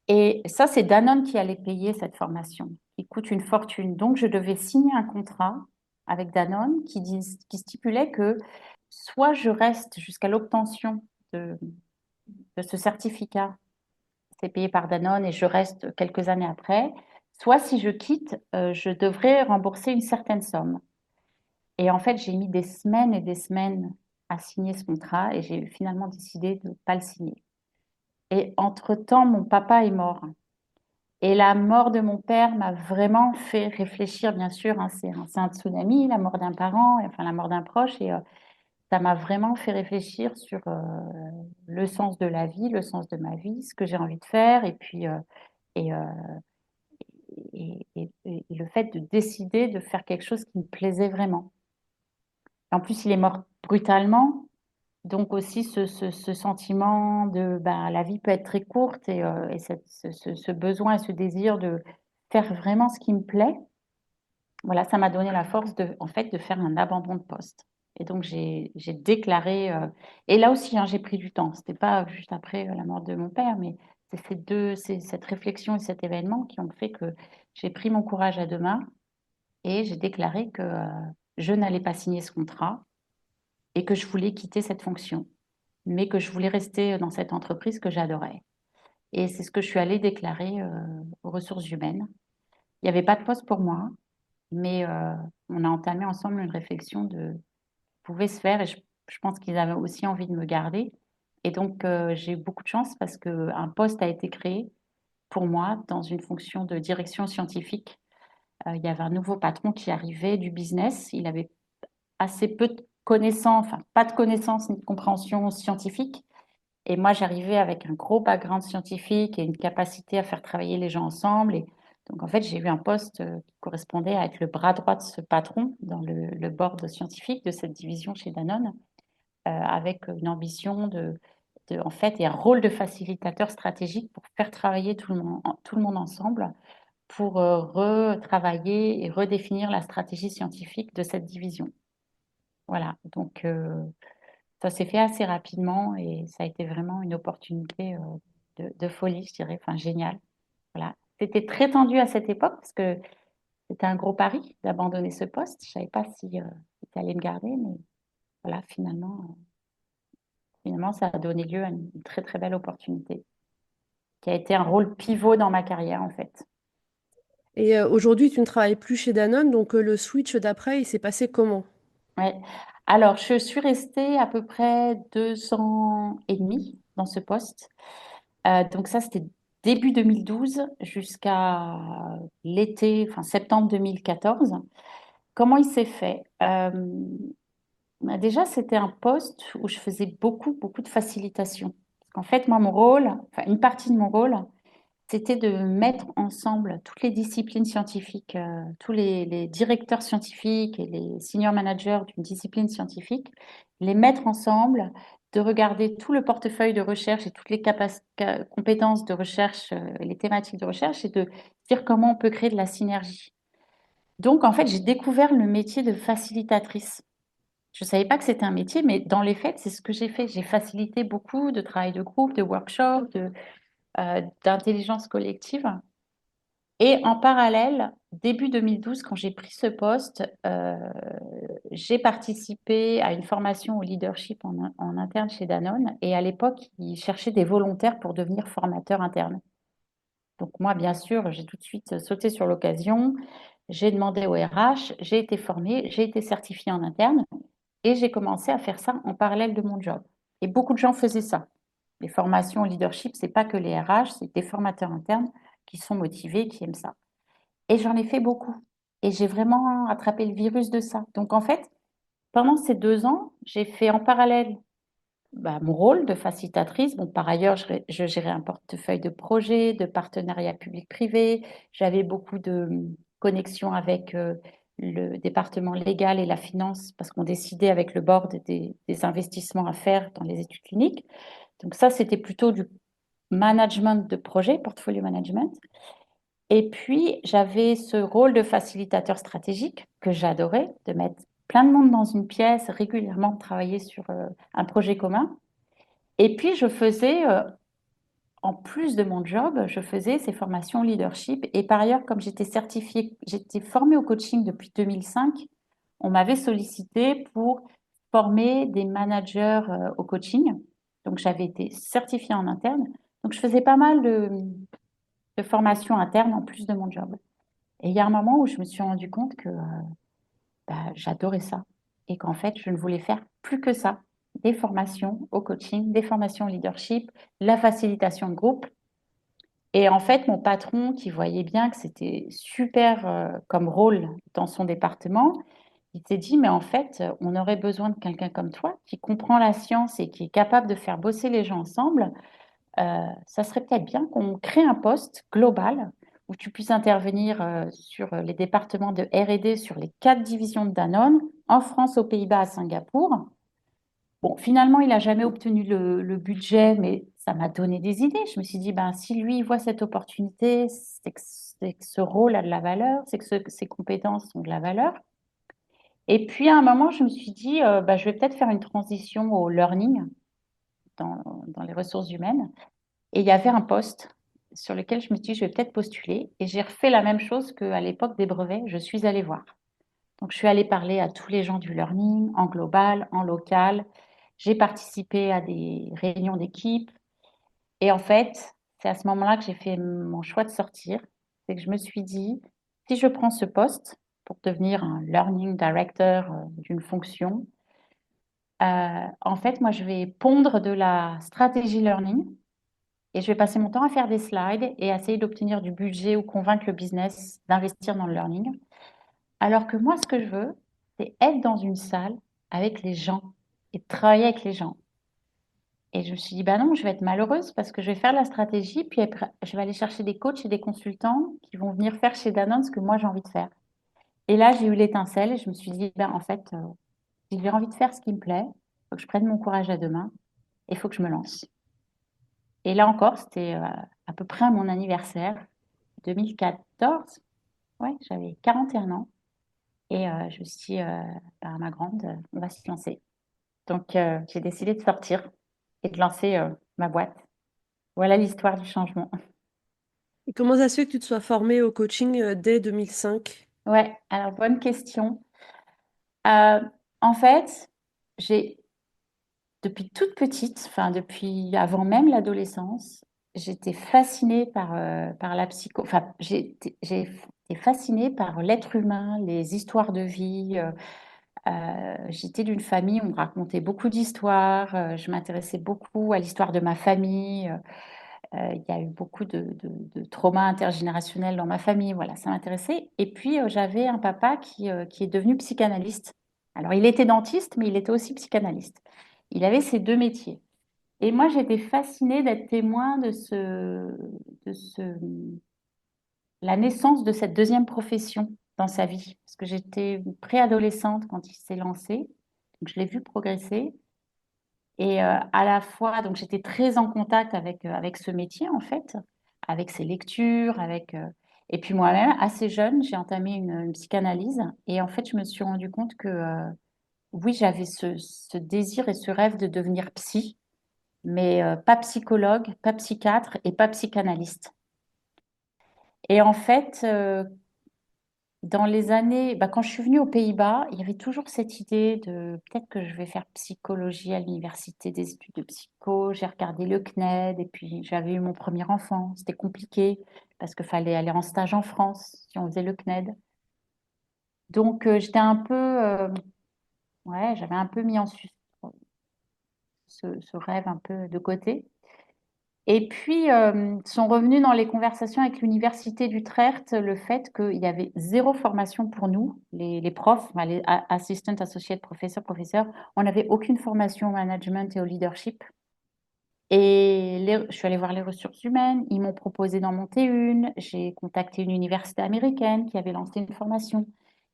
Et ça, c'est Danone qui allait payer cette formation, qui coûte une fortune. Donc, je devais signer un contrat avec Danone qui stipulait que soit je reste jusqu'à l'obtention de ce certificat, c'est payé par Danone et je reste quelques années après, soit si je quitte, je devrais rembourser une certaine somme. Et en fait, j'ai mis des semaines et des semaines à signer ce contrat et j'ai finalement décidé de ne pas le signer. Et entre-temps, mon papa est mort. Et la mort de mon père m'a vraiment fait réfléchir, bien sûr, hein, c'est un tsunami, la mort d'un parent, enfin la mort d'un proche, et ça m'a vraiment fait réfléchir sur le sens de la vie, le sens de ma vie, ce que j'ai envie de faire, et puis et, euh, et le fait de décider de faire quelque chose qui me plaisait vraiment. En plus, il est mort brutalement, donc aussi ce sentiment de ben, la vie peut être très courte et ce besoin et ce désir de faire vraiment ce qui me plaît. voilà, ça m'a donné la force en fait, de faire un abandon de poste. Et donc, j'ai déclaré, et là aussi, hein, j'ai pris du temps. C'était pas juste après la mort de mon père, mais c'est cette réflexion et cet événement qui ont fait que j'ai pris mon courage à deux mains et j'ai déclaré que je n'allais pas signer ce contrat et que je voulais quitter cette fonction, mais que je voulais rester dans cette entreprise que j'adorais. Et c'est ce que je suis allée déclarer aux ressources humaines. Il n'y avait pas de poste pour moi, mais on a entamé ensemble une réflexion de pouvait se faire et je pense qu'ils avaient aussi envie de me garder. Et donc, j'ai eu beaucoup de chance parce qu'un poste a été créé pour moi dans une fonction de direction scientifique. Il y avait un nouveau patron qui arrivait du business. Il avait assez peu de connaissances, enfin pas de connaissances ni de compréhension scientifique. Et moi, j'arrivais avec un gros background scientifique et une capacité à faire travailler les gens ensemble. Et donc, en fait, j'ai eu un poste qui correspondait à être le bras droit de ce patron dans le board scientifique de cette division chez Danone, avec une ambition en fait, et un rôle de facilitateur stratégique pour faire travailler tout le monde ensemble pour retravailler et redéfinir la stratégie scientifique de cette division. Voilà, donc ça s'est fait assez rapidement et ça a été vraiment une opportunité de folie, je dirais, enfin génial. Voilà. C'était très tendu à cette époque parce que c'était un gros pari d'abandonner ce poste. Je ne savais pas si ils allaient me garder, mais voilà, finalement, ça a donné lieu à une très très belle opportunité qui a été un rôle pivot dans ma carrière en fait. Et aujourd'hui, tu ne travailles plus chez Danone, donc le switch d'après, il s'est passé comment? Ouais. Alors, je suis restée à peu près 2 ans et demi dans ce poste. Donc ça, c'était début 2012 jusqu'à l'été, enfin septembre 2014. Comment il s'est fait? Bah, déjà, c'était un poste où je faisais beaucoup, beaucoup de facilitation. Parce qu'en fait, moi, mon rôle, enfin une partie de mon rôle, c'était de mettre ensemble toutes les disciplines scientifiques, tous les directeurs scientifiques et les senior managers d'une discipline scientifique, les mettre ensemble, de regarder tout le portefeuille de recherche et toutes les compétences de recherche, les thématiques de recherche et de dire comment on peut créer de la synergie. Donc, en fait, j'ai découvert le métier de facilitatrice. Je ne savais pas que c'était un métier, mais dans les faits, c'est ce que j'ai fait. J'ai facilité beaucoup de travail de groupe, de workshops, d'intelligence collective. Et en parallèle, début 2012, quand j'ai pris ce poste, j'ai participé à une formation au leadership en interne chez Danone. Et à l'époque, ils cherchaient des volontaires pour devenir formateurs internes. Donc moi, bien sûr, j'ai tout de suite sauté sur l'occasion. J'ai demandé au RH, j'ai été formée, j'ai été certifiée en interne et j'ai commencé à faire ça en parallèle de mon job. Et beaucoup de gens faisaient ça. Les formations au leadership, c'est pas que les RH, c'est des formateurs internes qui sont motivés, qui aiment ça. Et j'en ai fait beaucoup. Et j'ai vraiment attrapé le virus de ça. Donc en fait, pendant ces 2 ans, j'ai fait en parallèle mon rôle de facilitatrice. Bon, par ailleurs, je gérais un portefeuille de projets, de partenariats publics-privés. J'avais beaucoup de connexions avec le département légal et la finance parce qu'on décidait avec le board des investissements à faire dans les études cliniques. Donc ça, c'était plutôt du management de projet, portfolio management. Et puis, j'avais ce rôle de facilitateur stratégique que j'adorais, de mettre plein de monde dans une pièce, régulièrement de travailler sur un projet commun. Et puis, je faisais, en plus de mon job, je faisais ces formations leadership. Et par ailleurs, comme j'étais certifiée, j'étais formée au coaching depuis 2005, on m'avait sollicité pour former des managers au coaching. Donc, j'avais été certifiée en interne. Donc, je faisais pas mal de formations internes en plus de mon job. Et il y a un moment où je me suis rendu compte que j'adorais ça et qu'en fait, je ne voulais faire plus que ça. Des formations au coaching, des formations au leadership, la facilitation de groupe. Et en fait, mon patron, qui voyait bien que c'était super comme rôle dans son département, il s'est dit, mais en fait, on aurait besoin de quelqu'un comme toi qui comprend la science et qui est capable de faire bosser les gens ensemble. Ça serait peut-être bien qu'on crée un poste global où tu puisses intervenir sur les départements de R&D sur les 4 divisions de Danone, en France, aux Pays-Bas, à Singapour. Bon, finalement, il n'a jamais obtenu le budget, mais ça m'a donné des idées. Je me suis dit, ben, si lui il voit cette opportunité, c'est que c'est que ce rôle a de la valeur, c'est que ces compétences ont de la valeur. Et puis, à un moment, je me suis dit, bah, je vais peut-être faire une transition au learning dans les ressources humaines. Et il y avait un poste sur lequel je me suis dit, je vais peut-être postuler. Et j'ai refait la même chose qu'à l'époque des brevets. Je suis allée voir. Donc, je suis allée parler à tous les gens du learning, en global, en local. J'ai participé à des réunions d'équipe. Et en fait, c'est à ce moment-là que j'ai fait mon choix de sortir. C'est que je me suis dit, si je prends ce poste pour devenir un learning director d'une fonction, en fait, moi, je vais pondre de la stratégie learning et je vais passer mon temps à faire des slides et à essayer d'obtenir du budget ou convaincre le business d'investir dans le learning. Alors que moi, ce que je veux, c'est être dans une salle avec les gens et travailler avec les gens. Et je me suis dit, bah non, je vais être malheureuse parce que je vais faire de la stratégie, puis après, je vais aller chercher des coachs et des consultants qui vont venir faire chez Danone ce que moi j'ai envie de faire. Et là, j'ai eu l'étincelle et je me suis dit, ben, en fait, si j'ai envie de faire ce qui me plaît, il faut que je prenne mon courage à deux mains et il faut que je me lance. Et là encore, c'était à peu près à mon anniversaire, 2014. Ouais, j'avais 41 ans. Et je me suis dit, bah, ma grande, on va se lancer. Donc, j'ai décidé de sortir et de lancer ma boîte. Voilà l'histoire du changement. Et comment ça se fait que tu te sois formée au coaching dès 2005? Ouais, alors bonne question. Euh, En fait, j'ai depuis toute petite, enfin depuis avant même l'adolescence, j'étais fascinée par la psycho. Enfin, j'ai été fascinée par l'être humain, les histoires de vie. J'étais d'une famille où on me racontait beaucoup d'histoires. Je m'intéressais beaucoup à l'histoire de ma famille. Il y a eu beaucoup de traumas intergénérationnels dans ma famille. Voilà, ça m'intéressait. Et puis, j'avais un papa qui est devenu psychanalyste. Alors, il était dentiste, mais il était aussi psychanalyste. Il avait ces deux métiers. Et moi, j'étais fascinée d'être témoin de la naissance de cette deuxième profession dans sa vie. Parce que j'étais préadolescente quand il s'est lancé. Donc, je l'ai vu progresser. Et à la fois, donc j'étais très en contact avec ce métier, en fait, avec ses lectures, et puis moi-même, assez jeune, j'ai entamé une psychanalyse. Et en fait, je me suis rendu compte que, oui, j'avais ce désir et ce rêve de devenir psy, mais pas psychologue, pas psychiatre et pas psychanalyste. Et en fait, dans les années, bah, quand je suis venue aux Pays-Bas, il y avait toujours cette idée de peut-être que je vais faire psychologie à l'université des études de psycho. J'ai regardé le CNED et puis j'avais eu mon premier enfant. C'était compliqué parce qu'il fallait aller en stage en France si on faisait le CNED. Donc j'étais un peu, ouais, j'avais un peu mis en suspens ce rêve un peu de côté. Et puis, sont revenus dans les conversations avec l'Université d'Utrecht le fait qu'il y avait zéro formation pour nous, les profs, enfin, les assistant, associate, professeurs, professeurs. On n'avait aucune formation au management et au leadership. Et je suis allée voir les ressources humaines, ils m'ont proposé d'en monter une. J'ai contacté une université américaine qui avait lancé une formation.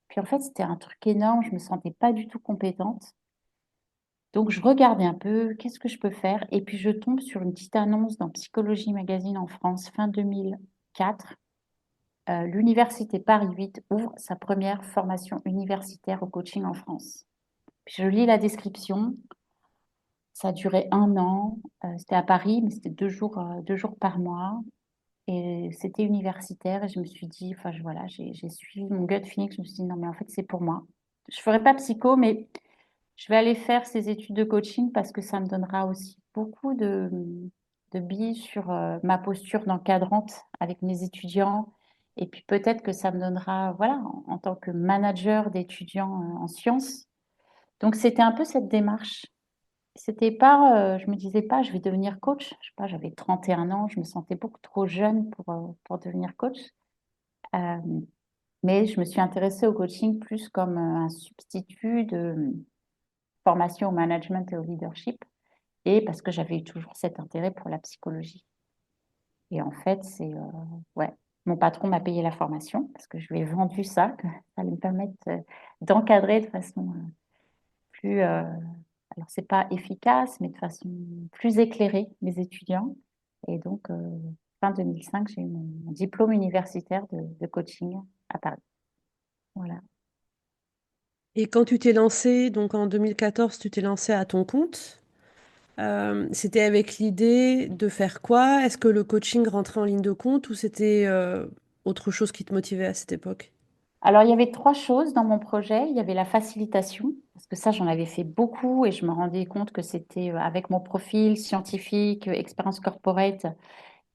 Puis en fait, c'était un truc énorme, je ne me sentais pas du tout compétente. Donc, je regardais un peu, qu'est-ce que je peux faire? Et puis, je tombe sur une petite annonce dans Psychologie Magazine en France, fin 2004. L'Université Paris 8 ouvre sa première formation universitaire au coaching en France. Puis, je lis la description. Ça a duré un an. C'était à Paris, mais c'était 2 jours par mois. Et c'était universitaire. Et je me suis dit, enfin, voilà, j'ai suivi mon gut feeling. Je me suis dit, non, mais en fait, c'est pour moi. Je ne ferai pas psycho, mais je vais aller faire ces études de coaching parce que ça me donnera aussi beaucoup de billes sur ma posture d'encadrante avec mes étudiants. Et puis peut-être que ça me donnera, voilà, en tant que manager d'étudiants en sciences. Donc c'était un peu cette démarche. C'était pas, je me disais pas, je vais devenir coach. Je sais pas, j'avais 31 ans, je me sentais beaucoup trop jeune pour devenir coach. Euh, mais je me suis intéressée au coaching plus comme un substitut de formation au management et au leadership, et parce que j'avais eu toujours cet intérêt pour la psychologie. Et en fait, ouais, mon patron m'a payé la formation parce que je lui ai vendu ça, que ça allait me permettre d'encadrer de façon plus, alors c'est pas efficace, mais de façon plus éclairée mes étudiants. Et donc, fin 2005, j'ai eu mon diplôme universitaire de coaching à Paris. Voilà. Et quand tu t'es lancée, donc en 2014, tu t'es lancée à ton compte, c'était avec l'idée de faire quoi? Est-ce que le coaching rentrait en ligne de compte ou c'était autre chose qui te motivait à cette époque? Alors, il y avait trois choses dans mon projet. Il y avait la facilitation, parce que ça, j'en avais fait beaucoup et je me rendais compte que c'était avec mon profil scientifique, expérience corporate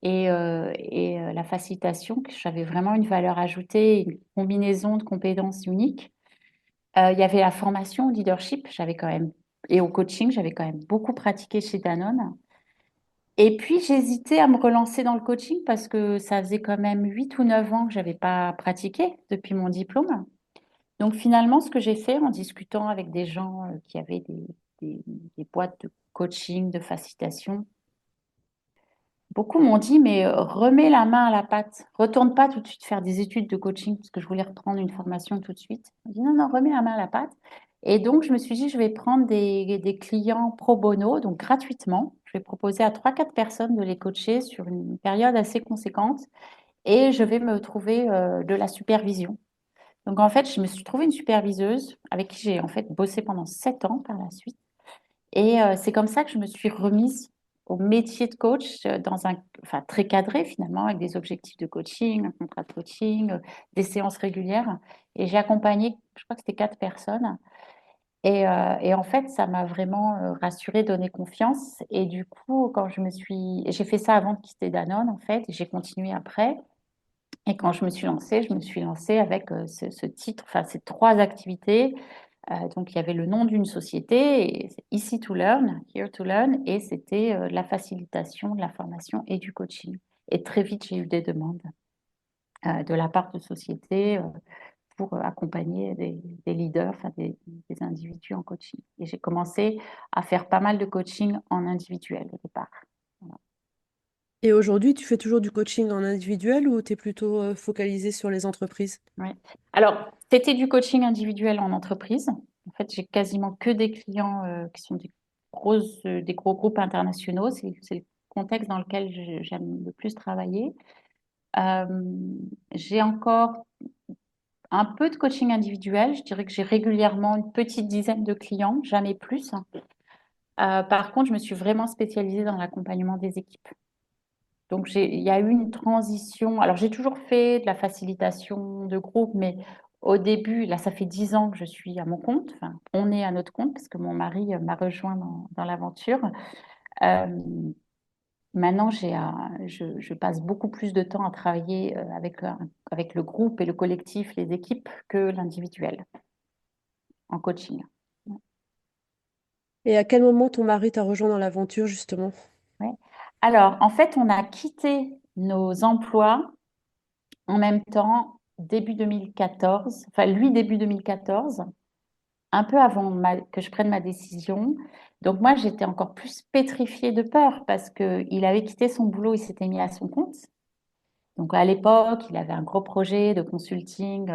et la facilitation, que j'avais vraiment une valeur ajoutée, une combinaison de compétences uniques. Il y avait la formation au leadership, j'avais quand même, et au coaching, j'avais quand même beaucoup pratiqué chez Danone. Et puis, j'hésitais à me relancer dans le coaching parce que ça faisait quand même 8 ou 9 ans que j'avais pas pratiqué depuis mon diplôme. Donc finalement, ce que j'ai fait en discutant avec des gens qui avaient des boîtes de coaching, de facilitation, beaucoup m'ont dit, mais remets la main à la pâte, retourne pas tout de suite faire des études de coaching parce que je voulais reprendre une formation tout de suite. J'ai dit, non, non, remets la main à la pâte. Et donc, je me suis dit, je vais prendre des clients pro bono, donc gratuitement. Je vais proposer à trois quatre personnes de les coacher sur une période assez conséquente et je vais me trouver de la supervision. Donc, en fait, je me suis trouvé une superviseuse avec qui j'ai en fait bossé pendant 7 ans par la suite. Et c'est comme ça que je me suis remise au métier de coach enfin, très cadré finalement, avec des objectifs de coaching, un contrat de coaching, des séances régulières. Et j'ai accompagné, je crois que c'était 4 personnes. Et en fait, ça m'a vraiment rassurée, donné confiance. Et du coup, j'ai fait ça avant de quitter Danone en fait, et j'ai continué après. Et quand je me suis lancée avec ce titre, enfin ces trois activités. Donc, il y avait le nom d'une société, et c'est Easy to Learn, Here to Learn, et c'était de la facilitation, de la formation et du coaching. Et très vite, j'ai eu des demandes de la part de sociétés pour accompagner des leaders, enfin des individus en coaching. Et j'ai commencé à faire pas mal de coaching en individuel au départ. Voilà. Et aujourd'hui, tu fais toujours du coaching en individuel ou tu es plutôt focalisé sur les entreprises? Ouais. Alors, c'était du coaching individuel en entreprise. En fait, j'ai quasiment que des clients qui sont des gros groupes internationaux. C'est le contexte dans lequel j'aime le plus travailler. Euh, j'ai encore un peu de coaching individuel. Je dirais que j'ai régulièrement une petite dizaine de clients, jamais plus. Par contre, je me suis vraiment spécialisée dans l'accompagnement des équipes. Donc, il y a eu une transition. Alors, j'ai toujours fait de la facilitation de groupe, mais au début, là, ça fait 10 ans que je suis à mon compte. Enfin, on est à notre compte parce que mon mari m'a rejoint dans l'aventure. Euh, Maintenant, je passe beaucoup plus de temps à travailler avec le groupe et le collectif, les équipes, que l'individuel en coaching. Et à quel moment ton mari t'a rejoint dans l'aventure, justement? Ouais. Alors, en fait, on a quitté nos emplois en même temps, début 2014, enfin lui début 2014, un peu avant que je prenne ma décision. Donc moi, j'étais encore plus pétrifiée de peur parce qu'il avait quitté son boulot, il s'était mis à son compte. Donc à l'époque, il avait un gros projet de consulting,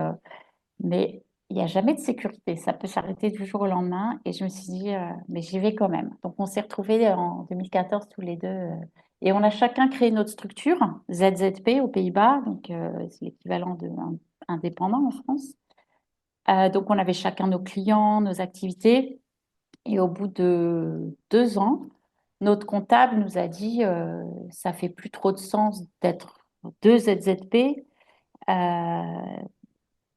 mais il n'y a jamais de sécurité. Ça peut s'arrêter du jour au lendemain. Et je me suis dit, mais j'y vais quand même. Donc on s'est retrouvés en 2014 tous les deux. Et on a chacun créé notre structure, ZZP aux Pays-Bas. Donc c'est l'équivalent de indépendant en France. Donc on avait chacun nos clients, nos activités. Et au bout de 2 ans, notre comptable nous a dit, ça fait plus trop de sens d'être deux ZZP. Euh,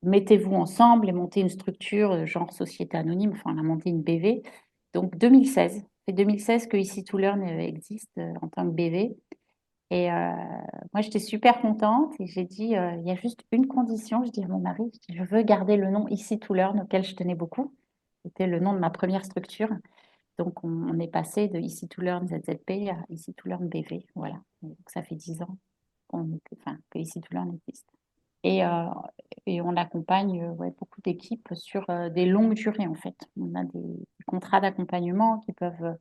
Mettez-vous ensemble et montez une structure genre société anonyme. Enfin, on a monté une BV. Donc 2016. C'est 2016 que Ici to Learn existe en tant que BV. Et moi, j'étais super contente et j'ai dit, il y a juste une condition. Je dis à mon mari, je dis, je veux garder le nom Ici to Learn auquel je tenais beaucoup. C'était le nom de ma première structure. Donc, on est passé de Ici to Learn ZZP à Ici to Learn BV. Voilà. Donc, ça fait 10 ans que Ici to Learn existe. Et, euh, et on accompagne ouais, beaucoup d'équipes sur des longues durées, en fait. On a des contrats d'accompagnement qui peuvent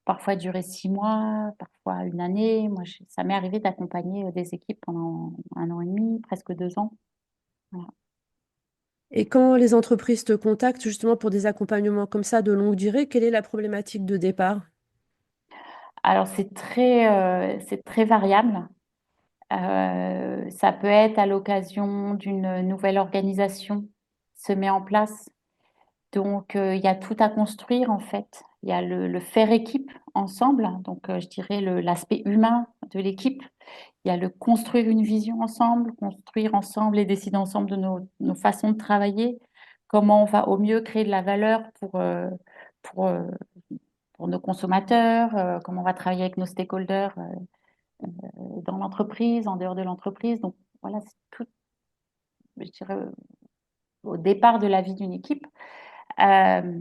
parfois durer 6 mois, parfois une année. Moi, ça m'est arrivé d'accompagner des équipes pendant 1 an et demi, presque 2 ans. Voilà. Et quand les entreprises te contactent justement pour des accompagnements comme ça de longue durée, quelle est la problématique de départ? Alors, c'est très variable. Ça peut être à l'occasion d'une nouvelle organisation qui se met en place. Donc, il y a tout à construire en fait. Il y a le faire équipe ensemble, donc je dirais l'aspect humain de l'équipe. Il y a le construire une vision ensemble, construire ensemble et décider ensemble de nos façons de travailler, comment on va au mieux créer de la valeur pour, euh, pour nos consommateurs, comment on va travailler avec nos stakeholders dans l'entreprise, en dehors de l'entreprise. Donc voilà, c'est tout, je dirais, au départ de la vie d'une équipe. Euh,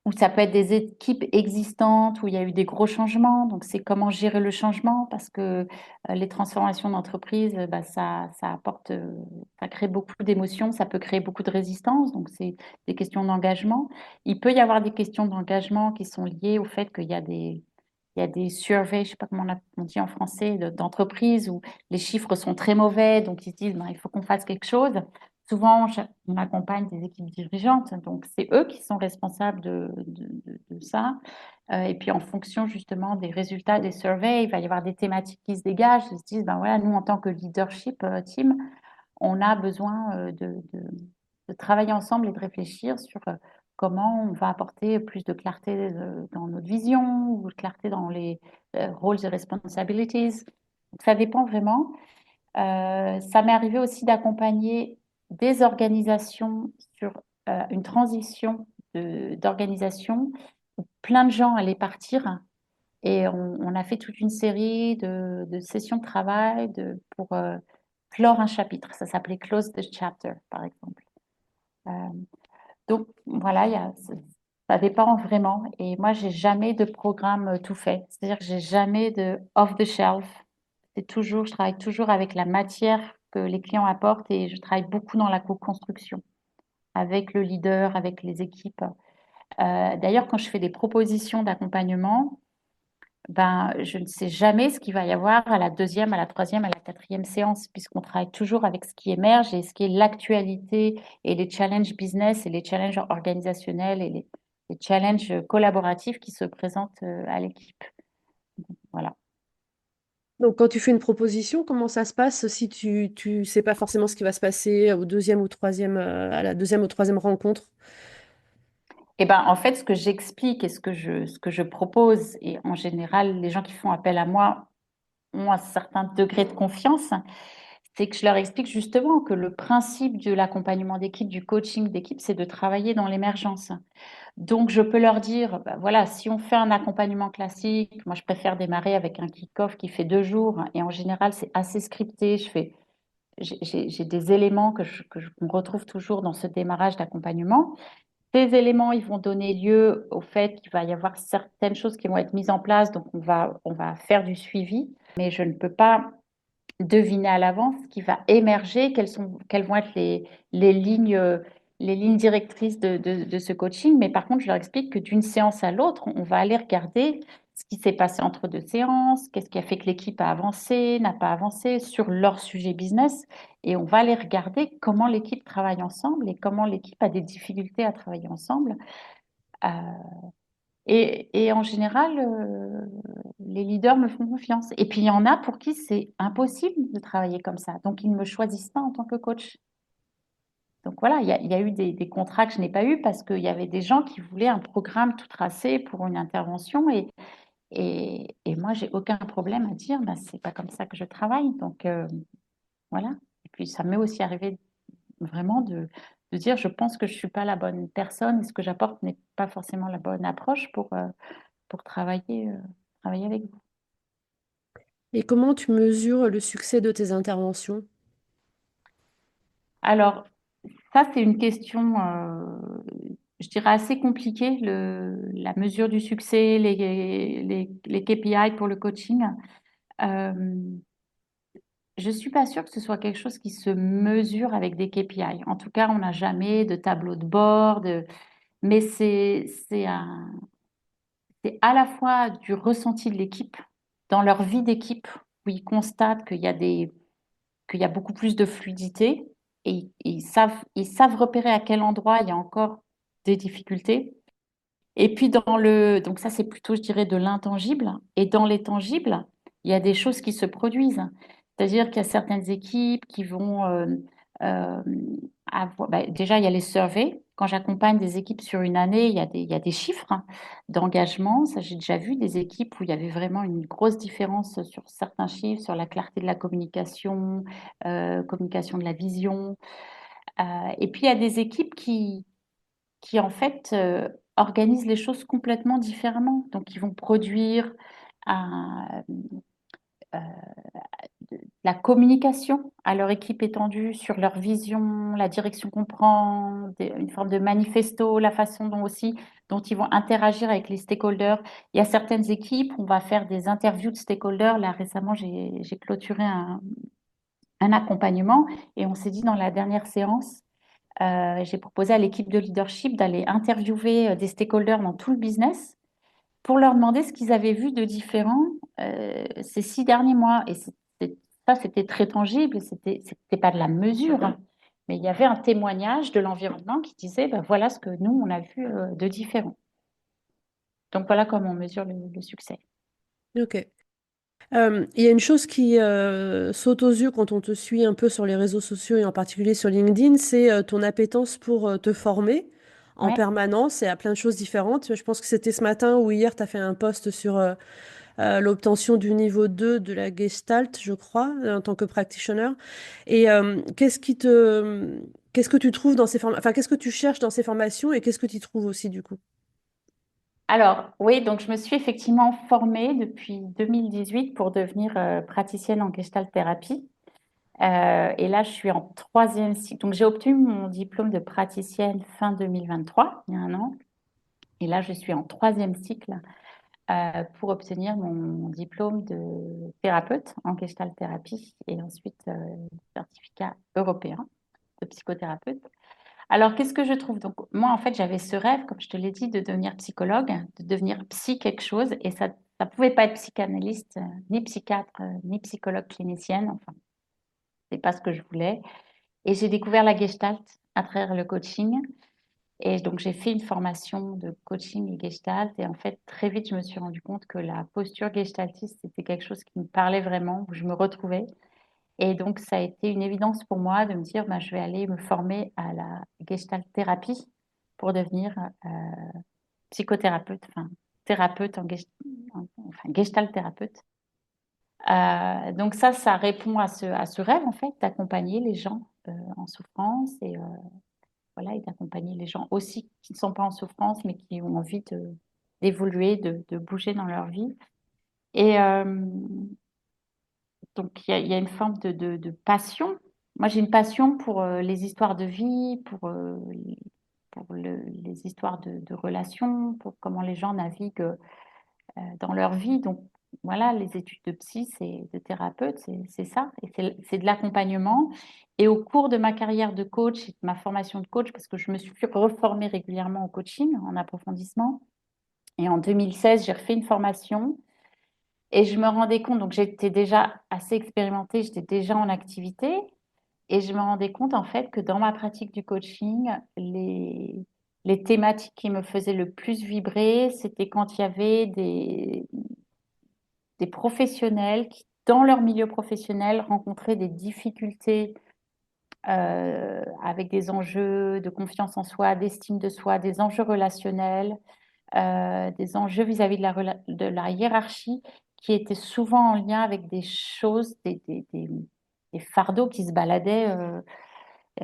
ou ça peut être des équipes existantes où il y a eu des gros changements. Donc, c'est comment gérer le changement parce que les transformations d'entreprise, bah, ça apporte, ça crée beaucoup d'émotions, ça peut créer beaucoup de résistance. Donc, c'est des questions d'engagement. Il peut y avoir des questions d'engagement qui sont liées au fait qu'il y a il y a des surveys, je ne sais pas comment on dit en français, d'entreprises où les chiffres sont très mauvais, donc ils se disent, ben, il faut qu'on fasse quelque chose. Souvent, on accompagne des équipes dirigeantes, donc c'est eux qui sont responsables de ça. Et puis, en fonction justement des résultats des surveys, il va y avoir des thématiques qui se dégagent. Ils se disent, ben voilà, nous, en tant que leadership team, on a besoin de travailler ensemble et de réfléchir sur comment on va apporter plus de clarté dans notre vision ou de clarté dans les roles et responsibilities. Donc, ça dépend vraiment. Ça m'est arrivé aussi d'accompagner des organisations sur une transition d'organisation où plein de gens allaient partir et on a fait toute une série de sessions de travail pour clore un chapitre. Ça s'appelait Close the Chapter, par exemple. Euh, donc voilà, ça dépend vraiment. Et moi, j'ai jamais de programme tout fait. C'est-à-dire que j'ai jamais de off the shelf. Je travaille toujours avec la matière que les clients apportent et je travaille beaucoup dans la co-construction avec le leader, avec les équipes. D'ailleurs, quand je fais des propositions d'accompagnement, ben, je ne sais jamais ce qu'il va y avoir à la deuxième, à la troisième, à la quatrième séance, puisqu'on travaille toujours avec ce qui émerge et ce qui est l'actualité et les challenges business et les challenges organisationnels et les challenges collaboratifs qui se présentent à l'équipe. Voilà. Donc, quand tu fais une proposition, comment ça se passe si tu sais pas forcément ce qui va se passer au deuxième ou troisième, à la deuxième ou troisième rencontre? Et ben, en fait, ce que j'explique et ce que je propose, et en général, les gens qui font appel à moi ont un certain degré de confiance, c'est que je leur explique justement que le principe de l'accompagnement d'équipe, du coaching d'équipe, c'est de travailler dans l'émergence. Donc, je peux leur dire, bah, voilà, si on fait un accompagnement classique, moi, je préfère démarrer avec un kick-off qui fait 2 jours, et en général, c'est assez scripté. J'ai des éléments qu'on retrouve toujours dans ce démarrage d'accompagnement. Ces éléments, ils vont donner lieu au fait qu'il va y avoir certaines choses qui vont être mises en place, donc on va faire du suivi, mais je ne peux pas deviner à l'avance ce qui va émerger, quelles vont être les lignes directrices de ce coaching. Mais par contre, je leur explique que d'une séance à l'autre, on va aller regarder ce qui s'est passé entre 2 séances, qu'est-ce qui a fait que l'équipe a avancé, n'a pas avancé sur leur sujet business. Et on va aller regarder comment l'équipe travaille ensemble et comment l'équipe a des difficultés à travailler ensemble. Euh, et en général, les leaders me font confiance. Et puis, il y en a pour qui c'est impossible de travailler comme ça. Donc, ils ne me choisissent pas en tant que coach. Donc, voilà, il y a eu des contrats que je n'ai pas eus parce qu'il y avait des gens qui voulaient un programme tout tracé pour une intervention. Et moi, j'ai aucun problème à dire, bah, c'est pas comme ça que je travaille. Donc, voilà. Et puis, ça m'est aussi arrivé vraiment de dire, je pense que je suis pas la bonne personne et ce que j'apporte n'est pas forcément la bonne approche pour travailler avec vous. Et comment tu mesures le succès de tes interventions? Alors, ça, c'est une question, je dirais, assez compliquée, la mesure du succès, les KPI pour le coaching. Euh, je ne suis pas sûre que ce soit quelque chose qui se mesure avec des KPI. En tout cas, on n'a jamais de tableau de bord, mais c'est à la fois du ressenti de l'équipe, dans leur vie d'équipe, où ils constatent qu'il y a beaucoup plus de fluidité et ils savent repérer à quel endroit il y a encore des difficultés. Et puis donc ça c'est plutôt, je dirais, de l'intangible. Et dans les tangibles, il y a des choses qui se produisent. C'est-à-dire qu'il y a certaines équipes qui vont euh, déjà, il y a les surveys. Quand j'accompagne des équipes sur une année, il y a des chiffres hein, d'engagement. Ça, j'ai déjà vu des équipes où il y avait vraiment une grosse différence sur certains chiffres, sur la clarté de la communication, communication de la vision. Et puis, il y a des équipes qui en fait, organisent les choses complètement différemment. Donc, ils vont produire un, la communication à leur équipe étendue sur leur vision, la direction qu'on prend, une forme de manifesto, la façon dont aussi dont ils vont interagir avec les stakeholders. Il y a certaines équipes, on va faire des interviews de stakeholders. Là, récemment, j'ai clôturé un accompagnement et on s'est dit dans la dernière séance, j'ai proposé à l'équipe de leadership d'aller interviewer des stakeholders dans tout le business pour leur demander ce qu'ils avaient vu de différent ces 6 derniers mois. Et ça, c'était très tangible, c'était pas de la mesure, hein, mais il y avait un témoignage de l'environnement qui disait, ben, voilà ce que nous, on a vu de différent. Donc voilà comment on mesure le succès. Ok. Il y a une chose qui saute aux yeux quand on te suit un peu sur les réseaux sociaux et en particulier sur LinkedIn, c'est ton appétence pour te former en Ouais. permanence et à plein de choses différentes. Je pense que c'était ce matin ou hier, tu as fait un post sur l'obtention du niveau 2 de la Gestalt, je crois, en tant que practitioner. Et qu'est-ce que tu trouves dans ces formations, enfin, qu'est-ce que tu cherches dans ces formations et qu'est-ce que tu trouves aussi du coup? Alors, oui, donc je me suis effectivement formée depuis 2018 pour devenir praticienne en gestalt thérapie. Et là, je suis en troisième cycle. Donc, j'ai obtenu mon diplôme de praticienne fin 2023, il y a un an. Et là, je suis en troisième cycle pour obtenir mon diplôme de thérapeute en gestalt thérapie et ensuite certificat européen de psychothérapeute. Alors, qu'est-ce que je trouve? Donc, moi, en fait, j'avais ce rêve, comme je te l'ai dit, de devenir psychologue, de devenir psy quelque chose. Et ça ne pouvait pas être psychanalyste, ni psychiatre, ni psychologue clinicienne. Enfin, c'est pas ce que je voulais. Et j'ai découvert la gestalt à travers le coaching. Et donc, j'ai fait une formation de coaching et gestalt. Et en fait, très vite, je me suis rendu compte que la posture gestaltiste, c'était quelque chose qui me parlait vraiment, où je me retrouvais. Et donc, ça a été une évidence pour moi de me dire, ben, je vais aller me former à la gestalt thérapie pour devenir psychothérapeute, enfin, thérapeute enfin, gestalt thérapeute. Donc ça répond à ce rêve, en fait, d'accompagner les gens en souffrance et voilà, et d'accompagner les gens aussi qui ne sont pas en souffrance, mais qui ont envie d'évoluer, de bouger dans leur vie. Et donc, il y a une forme de passion. Moi, j'ai une passion pour les histoires de vie, pour les histoires de relations, pour comment les gens naviguent dans leur vie. Donc, voilà, les études de psy, de thérapeute, c'est ça. Et c'est de l'accompagnement. Et au cours de ma carrière de coach et de ma formation de coach, parce que je me suis reformée régulièrement au coaching, en approfondissement, et en 2016, j'ai refait une formation. Et je me rendais compte, donc j'étais déjà assez expérimentée, j'étais déjà en activité, et je me rendais compte en fait que dans ma pratique du coaching, les thématiques qui me faisaient le plus vibrer, c'était quand il y avait des professionnels qui, dans leur milieu professionnel, rencontraient des difficultés avec des enjeux de confiance en soi, d'estime de soi, des enjeux relationnels, des enjeux vis-à-vis de la hiérarchie qui étaient souvent en lien avec des choses, des fardeaux qui se baladaient,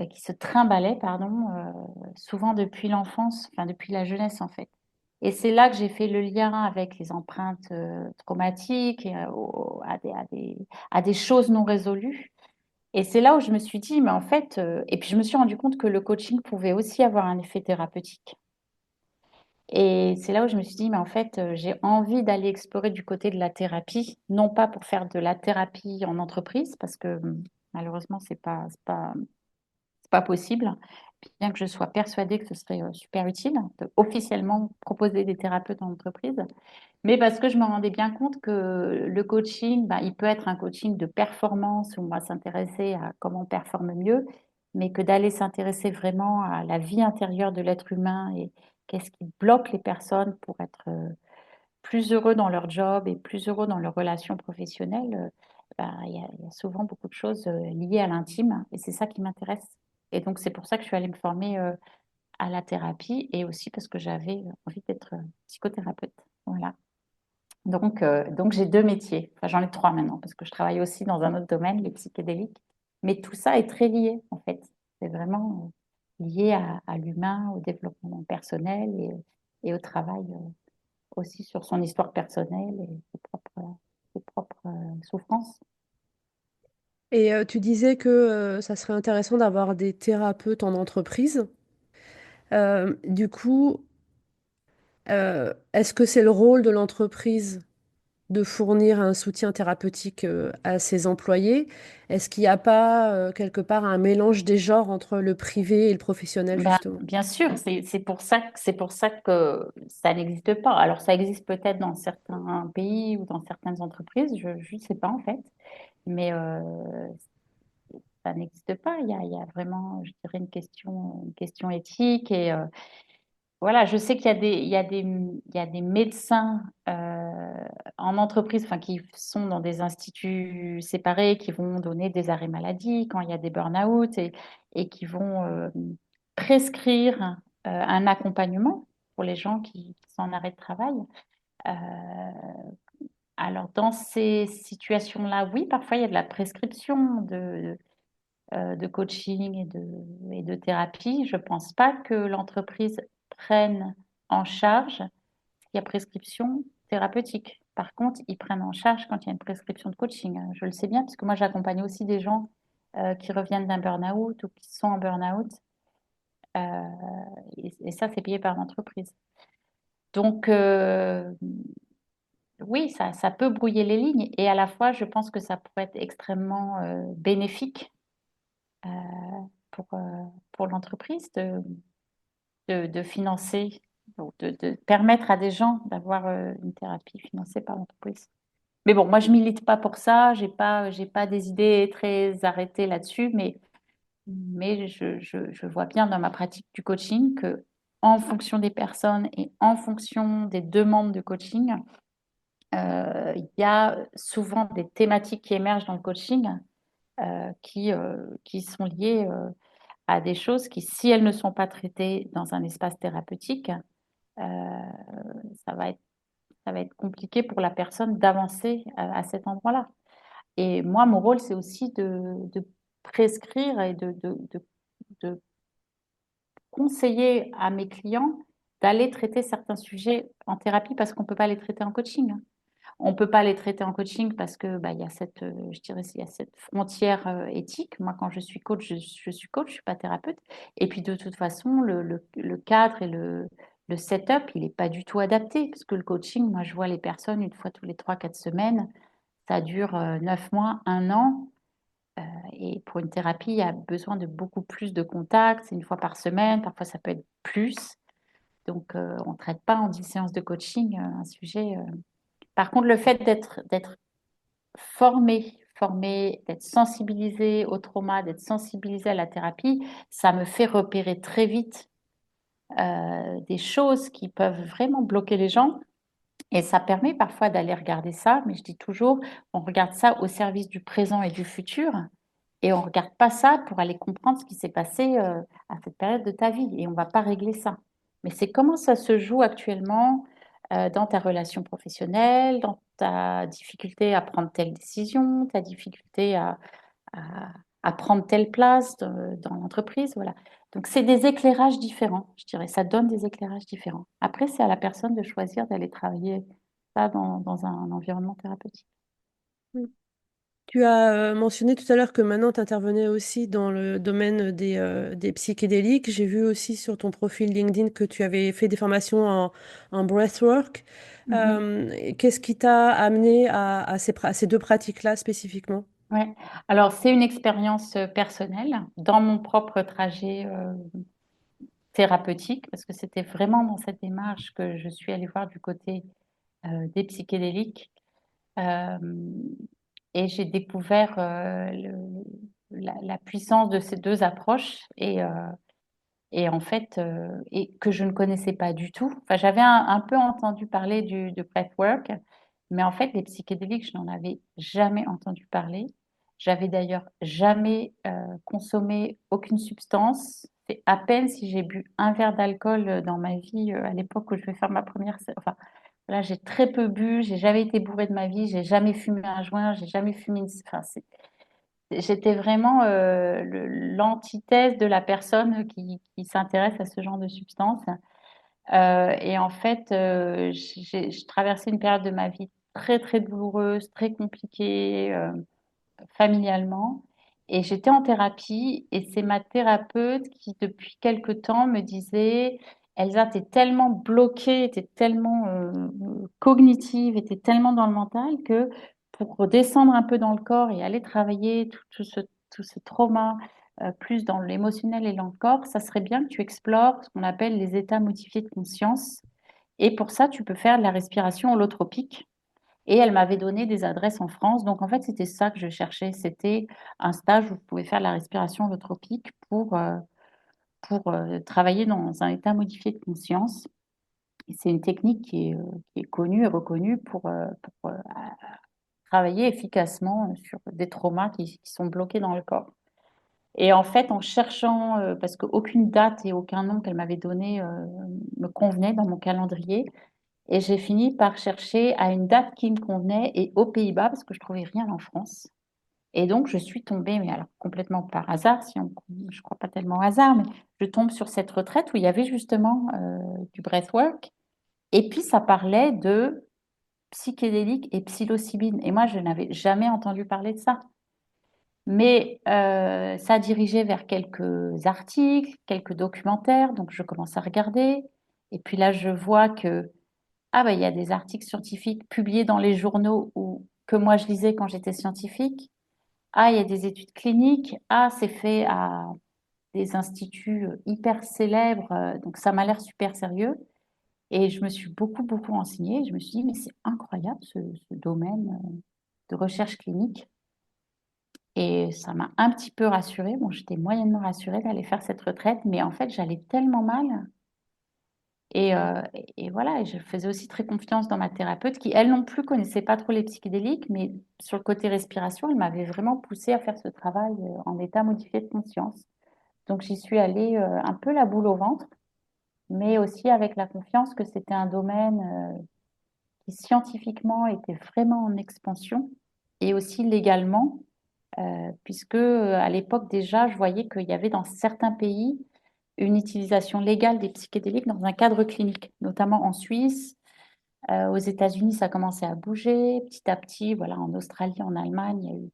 qui se trimballaient, pardon, souvent depuis l'enfance, enfin depuis la jeunesse en fait. Et c'est là que j'ai fait le lien avec les empreintes traumatiques et à des choses non résolues. Et c'est là où je me suis dit, mais en fait, et puis je me suis rendu compte que le coaching pouvait aussi avoir un effet thérapeutique. Et c'est là où je me suis dit, mais en fait, j'ai envie d'aller explorer du côté de la thérapie, non pas pour faire de la thérapie en entreprise, parce que malheureusement, c'est pas possible, bien que je sois persuadée que ce serait super utile de officiellement proposer des thérapeutes en entreprise, mais parce que je me rendais bien compte que le coaching, bah, il peut être un coaching de performance où on va s'intéresser à comment on performe mieux, mais que d'aller s'intéresser vraiment à la vie intérieure de l'être humain et qu'est-ce qui bloque les personnes pour être plus heureux dans leur job et plus heureux dans leurs relations professionnelles, il y a souvent beaucoup de choses liées à l'intime et c'est ça qui m'intéresse. Et donc, c'est pour ça que je suis allée me former à la thérapie et aussi parce que j'avais envie d'être psychothérapeute. Voilà. Donc j'ai deux métiers. Enfin, j'en ai trois maintenant parce que je travaille aussi dans un autre domaine, les psychédéliques. Mais tout ça est très lié, en fait. C'est vraiment lié à l'humain, au développement personnel et au travail aussi sur son histoire personnelle et ses propres souffrances. Et tu disais que ça serait intéressant d'avoir des thérapeutes en entreprise. Du coup, est-ce que c'est le rôle de l'entreprise de fournir un soutien thérapeutique à ses employés? Est-ce qu'il n'y a pas quelque part un mélange des genres entre le privé et le professionnel, Ben, justement? bien sûr, c'est pour ça que ça n'existe pas. Alors, ça existe peut-être dans certains pays ou dans certaines entreprises, je ne sais pas en fait, mais ça n'existe pas. Il y a vraiment, je dirais, une question éthique. Et voilà, je sais qu'il y a il y a des médecins en entreprise, enfin, qui sont dans des instituts séparés, qui vont donner des arrêts maladie quand il y a des burn-out et qui vont prescrire un accompagnement pour les gens qui sont en arrêt de travail. Euh, alors, dans ces situations-là, oui, parfois il y a de la prescription de coaching et de thérapie. Je ne pense pas que l'entreprise prenne en charge s'il y a prescription thérapeutique. Par contre, ils prennent en charge quand il y a une prescription de coaching. Je le sais bien, parce que moi, j'accompagne aussi des gens qui reviennent d'un burn-out ou qui sont en burn-out. Euh, et ça, c'est payé par l'entreprise. Donc, oui, ça peut brouiller les lignes. Et à la fois, je pense que ça pourrait être extrêmement bénéfique euh, pour, euh, pour l'entreprise de financer, donc de permettre à des gens d'avoir une thérapie financée par l'entreprise. Mais bon, moi, je milite pas pour ça. J'ai pas des idées très arrêtées là-dessus, mais je vois bien dans ma pratique du coaching que, en fonction des personnes et en fonction des demandes de coaching, il y a souvent des thématiques qui émergent dans le coaching qui sont liées à des choses qui, si elles ne sont pas traitées dans un espace thérapeutique, ça va être, ça va être compliqué pour la personne d'avancer à cet endroit-là. Et moi, mon rôle, c'est aussi de prescrire et de conseiller à mes clients d'aller traiter certains sujets en thérapie parce qu'on ne peut pas les traiter en coaching. On ne peut pas les traiter en coaching parce que bah, il y a cette, je dirais, il y a cette frontière éthique. Moi, quand je suis coach, je suis coach, je ne suis pas thérapeute. Et puis, de toute façon, le cadre et le setup, il n'est pas du tout adapté. Parce que le coaching, moi, je vois les personnes une fois tous les 3 4 semaines. Ça dure 9 mois, un an. Et pour une thérapie, il y a besoin de beaucoup plus de contacts. C'est une fois par semaine. Parfois, ça peut être plus. Donc, on ne traite pas en 10 séances de coaching un sujet. Par contre, le fait d'être formé, d'être sensibilisé au trauma, d'être sensibilisé à la thérapie, ça me fait repérer très vite des choses qui peuvent vraiment bloquer les gens. Et ça permet parfois d'aller regarder ça, mais je dis toujours, on regarde ça au service du présent et du futur, et on ne regarde pas ça pour aller comprendre ce qui s'est passé à cette période de ta vie, et on ne va pas régler ça. Mais c'est comment ça se joue actuellement dans ta relation professionnelle, dans ta difficulté à prendre telle décision, ta difficulté à, à prendre telle place dans l'entreprise. Voilà. Donc, c'est des éclairages différents, je dirais. Ça donne des éclairages différents. Après, c'est à la personne de choisir d'aller travailler ça dans un environnement thérapeutique. Tu as mentionné tout à l'heure que maintenant tu intervenais aussi dans le domaine des psychédéliques. J'ai vu aussi sur ton profil LinkedIn que tu avais fait des formations en breathwork. Mhm. Qu'est-ce qui t'a amené à ces deux pratiques-là spécifiquement? Ouais. Alors, c'est une expérience personnelle dans mon propre trajet thérapeutique, parce que c'était vraiment dans cette démarche que je suis allée voir du côté des psychédéliques. Euh, et j'ai découvert la puissance de ces deux approches et en fait, et que je ne connaissais pas du tout. Enfin, j'avais un peu entendu parler de breathwork, Mais en fait, les psychédéliques, je n'en avais jamais entendu parler. J'avais d'ailleurs jamais consommé aucune substance. C'est à peine si j'ai bu un verre d'alcool dans ma vie à l'époque où je vais faire ma première. Enfin, là, j'ai très peu bu. J'ai jamais été bourrée de ma vie. J'ai jamais fumé un joint. J'ai jamais fumé une. Enfin, j'étais vraiment l'antithèse de la personne qui s'intéresse à ce genre de substance. Et en fait, je traversais une période de ma vie très, très douloureuse, très compliquée, familialement. Et j'étais en thérapie et c'est ma thérapeute qui, depuis quelque temps, me disait, Elsa, t'es tellement bloquée, t'es tellement cognitive, et t'es tellement dans le mental que pour descendre un peu dans le corps et aller travailler tout ce trauma, plus dans l'émotionnel et dans le corps, ça serait bien que tu explores ce qu'on appelle les états modifiés de conscience. Et pour ça, tu peux faire de la respiration holotropique. Et elle m'avait donné des adresses en France. Donc, en fait, c'était ça que je cherchais. C'était un stage où je pouvais faire de la respiration holotropique pour travailler dans un état modifié de conscience. Et c'est une technique qui est connue et reconnue pour travailler efficacement sur des traumas qui sont bloqués dans le corps. Et en fait, en cherchant, parce qu'aucune date et aucun nom qu'elle m'avait donné me convenait dans mon calendrier, et j'ai fini par chercher à une date qui me convenait et aux Pays-Bas parce que je trouvais rien en France. Et donc, je suis tombée, mais alors complètement par hasard, si on, je ne crois pas tellement au hasard, mais je tombe sur cette retraite où il y avait justement du breathwork. Et puis, ça parlait de psychédélique et psilocybine. Et moi, je n'avais jamais entendu parler de ça. Mais ça dirigeait vers quelques articles, quelques documentaires. Donc, je commence à regarder. Et puis là, je vois que ah bah, il y a des articles scientifiques publiés dans les journaux que moi je lisais quand j'étais scientifique. Ah, il y a des études cliniques. Ah, c'est fait à des instituts hyper célèbres. Donc ça m'a l'air super sérieux. Et je me suis beaucoup, beaucoup renseignée. Je me suis dit, mais c'est incroyable ce domaine de recherche clinique. Et ça m'a un petit peu rassurée. Bon, j'étais moyennement rassurée d'aller faire cette retraite, mais en fait, j'allais tellement mal. Et voilà, et je faisais aussi très confiance dans ma thérapeute qui, elle non plus, connaissait pas trop les psychédéliques, mais sur le côté respiration, elle m'avait vraiment poussée à faire ce travail en état modifié de conscience. Donc j'y suis allée un peu la boule au ventre, mais aussi avec la confiance que c'était un domaine qui scientifiquement était vraiment en expansion et aussi légalement, puisque à l'époque déjà, je voyais qu'il y avait dans certains pays une utilisation légale des psychédéliques dans un cadre clinique, notamment en Suisse. Aux États-Unis, ça commençait à bouger petit à petit. Voilà, en Australie, en Allemagne, il y a eu.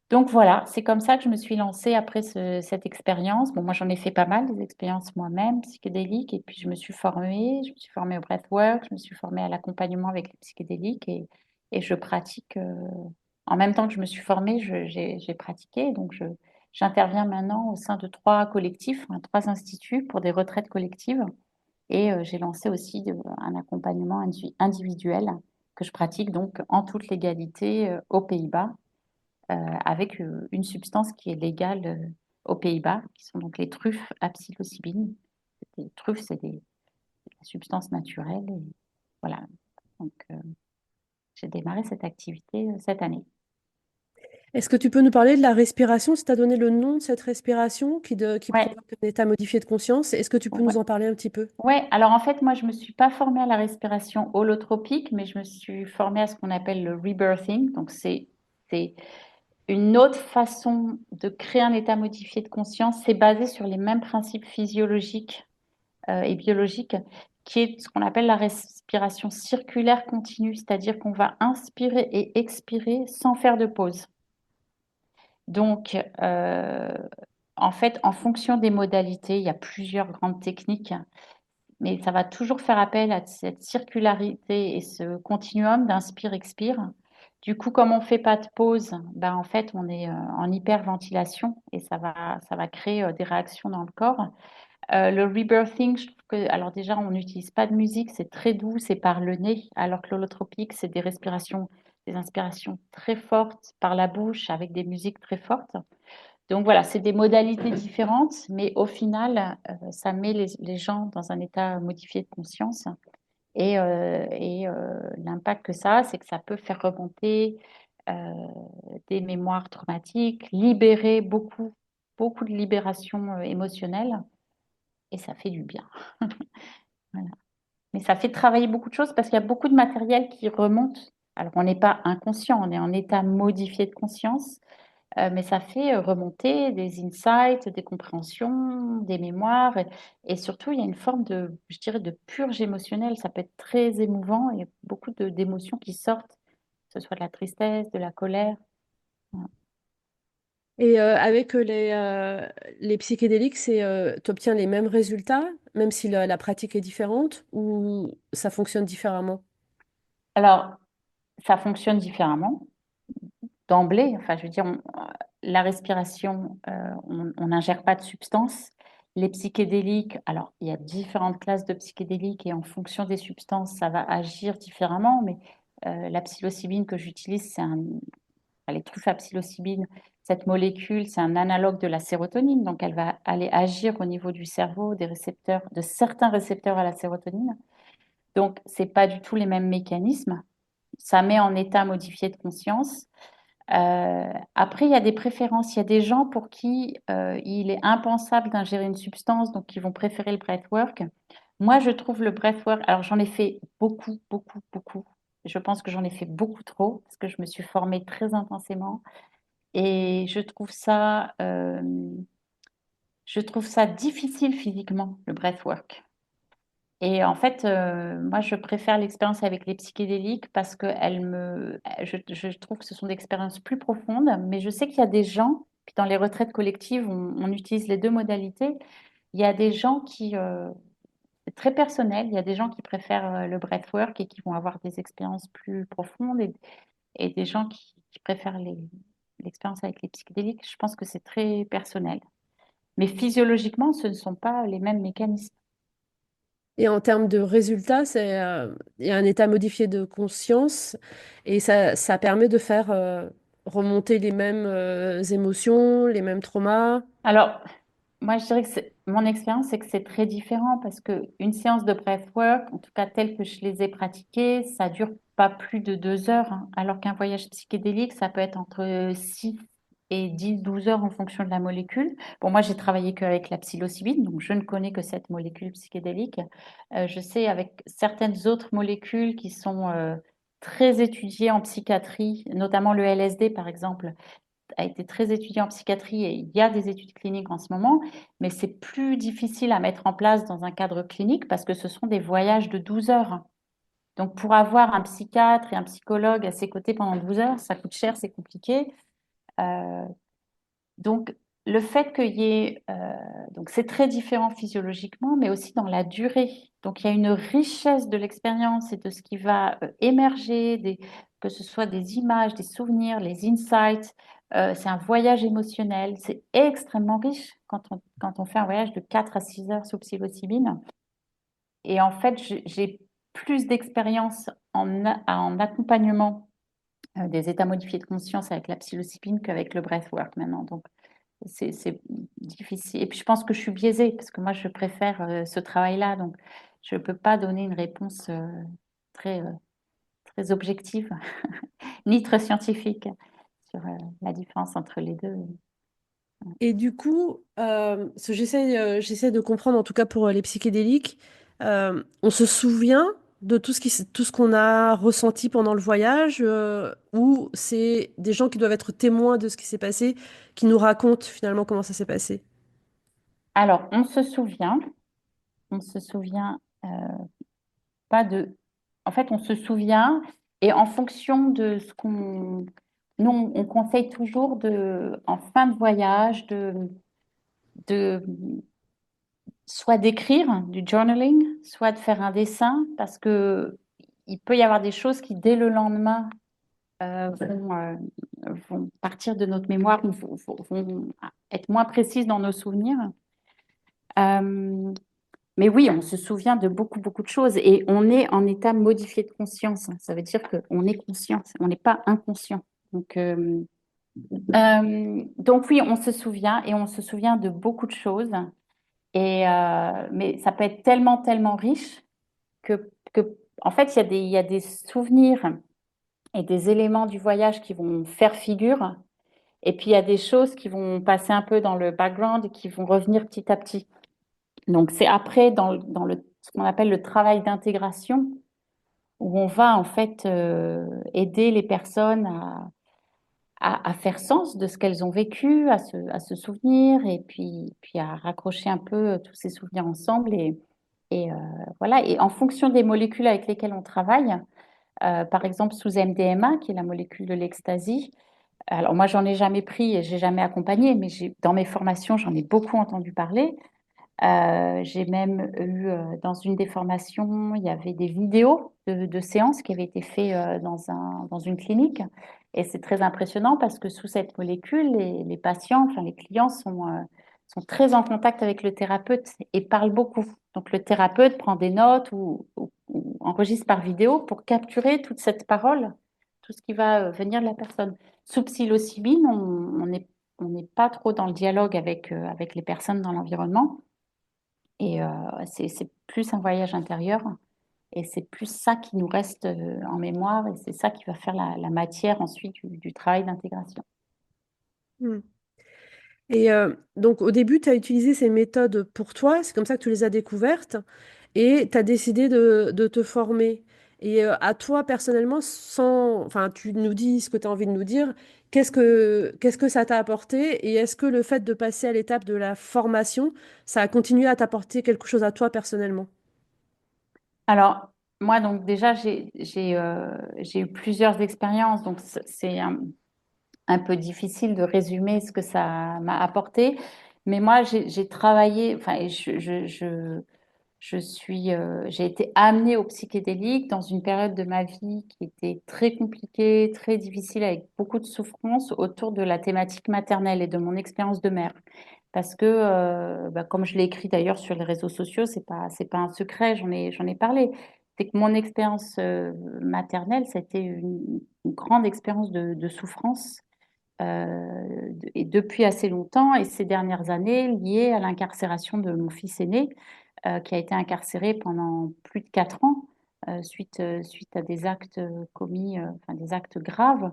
Donc voilà, c'est comme ça que je me suis lancée après cette expérience. Bon, moi, j'en ai fait pas mal, des expériences moi-même psychédéliques, et puis je me suis formée au breathwork, je me suis formée à l'accompagnement avec les psychédéliques, et je pratique. En même temps que je me suis formée, j'ai pratiqué. Donc, j'interviens maintenant au sein de 3 collectifs, hein, 3 instituts pour des retraites collectives. Et j'ai lancé aussi un accompagnement individuel que je pratique donc en toute légalité aux Pays-Bas avec une substance qui est légale aux Pays-Bas, qui sont donc les truffes à psilocybine. Les truffes, c'est des substances naturelles. Et voilà, donc j'ai démarré cette activité cette année. Est-ce que tu peux nous parler de la respiration? Si tu as donné le nom de cette respiration qui Ouais, provoque un état modifié de conscience, est-ce que tu peux ouais. nous en parler un petit peu? Ouais, alors en fait, moi, je ne me suis pas formée à la respiration holotropique, mais je me suis formée à ce qu'on appelle le rebirthing. Donc, c'est une autre façon de créer un état modifié de conscience. C'est basé sur les mêmes principes physiologiques et biologiques, qui est ce qu'on appelle la respiration circulaire continue, c'est-à-dire qu'on va inspirer et expirer sans faire de pause. Donc, en fait, en fonction des modalités, il y a plusieurs grandes techniques, mais ça va toujours faire appel à cette circularité et ce continuum d'inspire-expire. Du coup, comme on ne fait pas de pause, ben en fait, on est en hyperventilation et ça va créer des réactions dans le corps. Le rebirthing, je trouve que, alors déjà, on n'utilise pas de musique, c'est très doux, c'est par le nez, alors que l'holotropique, c'est des respirations, des inspirations très fortes par la bouche avec des musiques très fortes. Donc voilà, c'est des modalités différentes, mais au final, ça met les gens dans un état modifié de conscience. L'impact que ça a, c'est que ça peut faire remonter euh, des mémoires traumatiques, libérer beaucoup, beaucoup de libération émotionnelle, et ça fait du bien. Voilà. Mais ça fait travailler beaucoup de choses parce qu'il y a beaucoup de matériel qui remonte. Alors, on n'est pas inconscient, on est en état modifié de conscience, mais ça fait remonter des insights, des compréhensions, des mémoires. Et surtout, il y a une forme de, je dirais, de purge émotionnelle. Ça peut être très émouvant et beaucoup d'émotions qui sortent, que ce soit de la tristesse, de la colère. Voilà. Et avec les psychédéliques, tu obtiens les mêmes résultats, même si la pratique est différente, ou ça fonctionne différemment? Alors, ça fonctionne différemment d'emblée. Enfin, je veux dire, la respiration, on n'ingère pas de substances. Les psychédéliques, alors il y a différentes classes de psychédéliques et en fonction des substances, ça va agir différemment. Mais la psilocybine que j'utilise, les truffes à psilocybine. Cette molécule, c'est un analogue de la sérotonine, donc elle va aller agir au niveau du cerveau, des récepteurs, de certains récepteurs à la sérotonine. Donc, c'est pas du tout les mêmes mécanismes. Ça met en état modifié de conscience. Après, il y a des préférences. Il y a des gens pour qui il est impensable d'ingérer une substance, donc ils vont préférer le breathwork. Moi, je trouve le breathwork, alors j'en ai fait beaucoup, beaucoup, beaucoup. Je pense que j'en ai fait beaucoup trop parce que je me suis formée très intensément et je trouve ça difficile physiquement, le breathwork. Et en fait, moi, je préfère l'expérience avec les psychédéliques parce que je trouve que ce sont des expériences plus profondes. Mais je sais qu'il y a des gens, puis dans les retraites collectives, on utilise les deux modalités. Il y a des gens c'est très personnel. Il y a des gens qui préfèrent le breathwork et qui vont avoir des expériences plus profondes et des gens qui préfèrent l'expérience avec les psychédéliques. Je pense que c'est très personnel. Mais physiologiquement, ce ne sont pas les mêmes mécanismes. Et en termes de résultats, il y a un état modifié de conscience et ça permet de faire remonter les mêmes émotions, les mêmes traumas. Alors, moi, je dirais que mon expérience, c'est que c'est très différent parce qu'une séance de breathwork, en tout cas telle que je les ai pratiquées, ça dure pas plus de 2 heures, hein, alors qu'un voyage psychédélique, ça peut être entre 6 et 12 heures en fonction de la molécule. Bon, moi, j'ai travaillé qu'avec la psilocybine, donc je ne connais que cette molécule psychédélique. Je sais avec certaines autres molécules qui sont très étudiées en psychiatrie, notamment le LSD, par exemple a été très étudié en psychiatrie et il y a des études cliniques en ce moment, mais c'est plus difficile à mettre en place dans un cadre clinique parce que ce sont des voyages de 12 heures. Donc, pour avoir un psychiatre et un psychologue à ses côtés pendant 12 heures, ça coûte cher, c'est compliqué. Euh, donc, le fait qu'il y ait, donc c'est très différent physiologiquement, mais aussi dans la durée. Donc, il y a une richesse de l'expérience et de ce qui va émerger, que ce soit des images, des souvenirs, les insights. C'est un voyage émotionnel. C'est extrêmement riche quand on fait un voyage de 4 à 6 heures sous psilocybine. Et en fait, j'ai plus d'expérience en accompagnement des états modifiés de conscience avec la psilocybine qu'avec le breathwork maintenant. Donc, c'est difficile. Et puis, je pense que je suis biaisée parce que moi, je préfère ce travail-là. Donc, je ne peux pas donner une réponse très, très objective, ni très scientifique sur la différence entre les deux. Et du coup, ce que j'essaie de comprendre, en tout cas pour les psychédéliques, on se souvient de tout ce qu'on a ressenti pendant le voyage, ou c'est des gens qui doivent être témoins de ce qui s'est passé, qui nous racontent finalement comment ça s'est passé. Alors, on se souvient pas de. En fait, on se souvient et en fonction de ce qu'on. Nous, on conseille toujours en fin de voyage de soit d'écrire du journaling, soit de faire un dessin, parce que il peut y avoir des choses qui, dès le lendemain, vont partir de notre mémoire, vont être moins précises dans nos souvenirs. Euh, mais oui, on se souvient de beaucoup, beaucoup de choses et on est en état modifié de conscience. Ça veut dire qu'on est conscient, on n'est pas inconscient. Donc oui, on se souvient et on se souvient de beaucoup de choses. Mais ça peut être tellement, tellement riche que en fait, il y a des souvenirs et des éléments du voyage qui vont faire figure, et puis il y a des choses qui vont passer un peu dans le background et qui vont revenir petit à petit. Donc, c'est après, ce qu'on appelle le travail d'intégration, où on va en fait aider les personnes à faire sens de ce qu'elles ont vécu, à se souvenir, et puis à raccrocher un peu tous ces souvenirs ensemble. Et voilà. Et en fonction des molécules avec lesquelles on travaille, par exemple sous MDMA, qui est la molécule de l'ecstasy. Alors moi, j'en ai jamais pris et j'ai jamais accompagné, mais dans mes formations, j'en ai beaucoup entendu parler. J'ai même eu, dans une des formations, il y avait des vidéos de séances qui avaient été faites dans une clinique. Et c'est très impressionnant parce que sous cette molécule, les patients, enfin les clients sont très en contact avec le thérapeute et parlent beaucoup. Donc le thérapeute prend des notes ou enregistre par vidéo pour capturer toute cette parole, tout ce qui va venir de la personne. Sous psilocybine, on n'est pas trop dans le dialogue avec les personnes dans l'environnement. Et c'est plus un voyage intérieur. Et c'est plus ça qui nous reste en mémoire. Et c'est ça qui va faire la matière ensuite du travail d'intégration. Hmm. Et donc au début, tu as utilisé ces méthodes pour toi, c'est comme ça que tu les as découvertes, et tu as décidé de te former. Et à toi personnellement, enfin, tu nous dis ce que tu as envie de nous dire, qu'est-ce que ça t'a apporté, et est-ce que le fait de passer à l'étape de la formation, ça a continué à t'apporter quelque chose à toi personnellement? Alors, moi, donc déjà, j'ai eu plusieurs expériences. Donc, c'est un peu difficile de résumer ce que ça m'a apporté. Mais moi, j'ai travaillé, enfin, et j'ai été amenée au psychédélique dans une période de ma vie qui était très compliquée, très difficile, avec beaucoup de souffrance autour de la thématique maternelle et de mon expérience de mère. Parce que, comme je l'ai écrit d'ailleurs sur les réseaux sociaux, c'est pas un secret, j'en ai parlé. C'est que mon expérience maternelle, c'était une grande expérience de souffrance et depuis assez longtemps, et ces dernières années, liée à l'incarcération de mon fils aîné, qui a été incarcéré pendant plus de 4 ans suite à des actes commis, enfin des actes graves.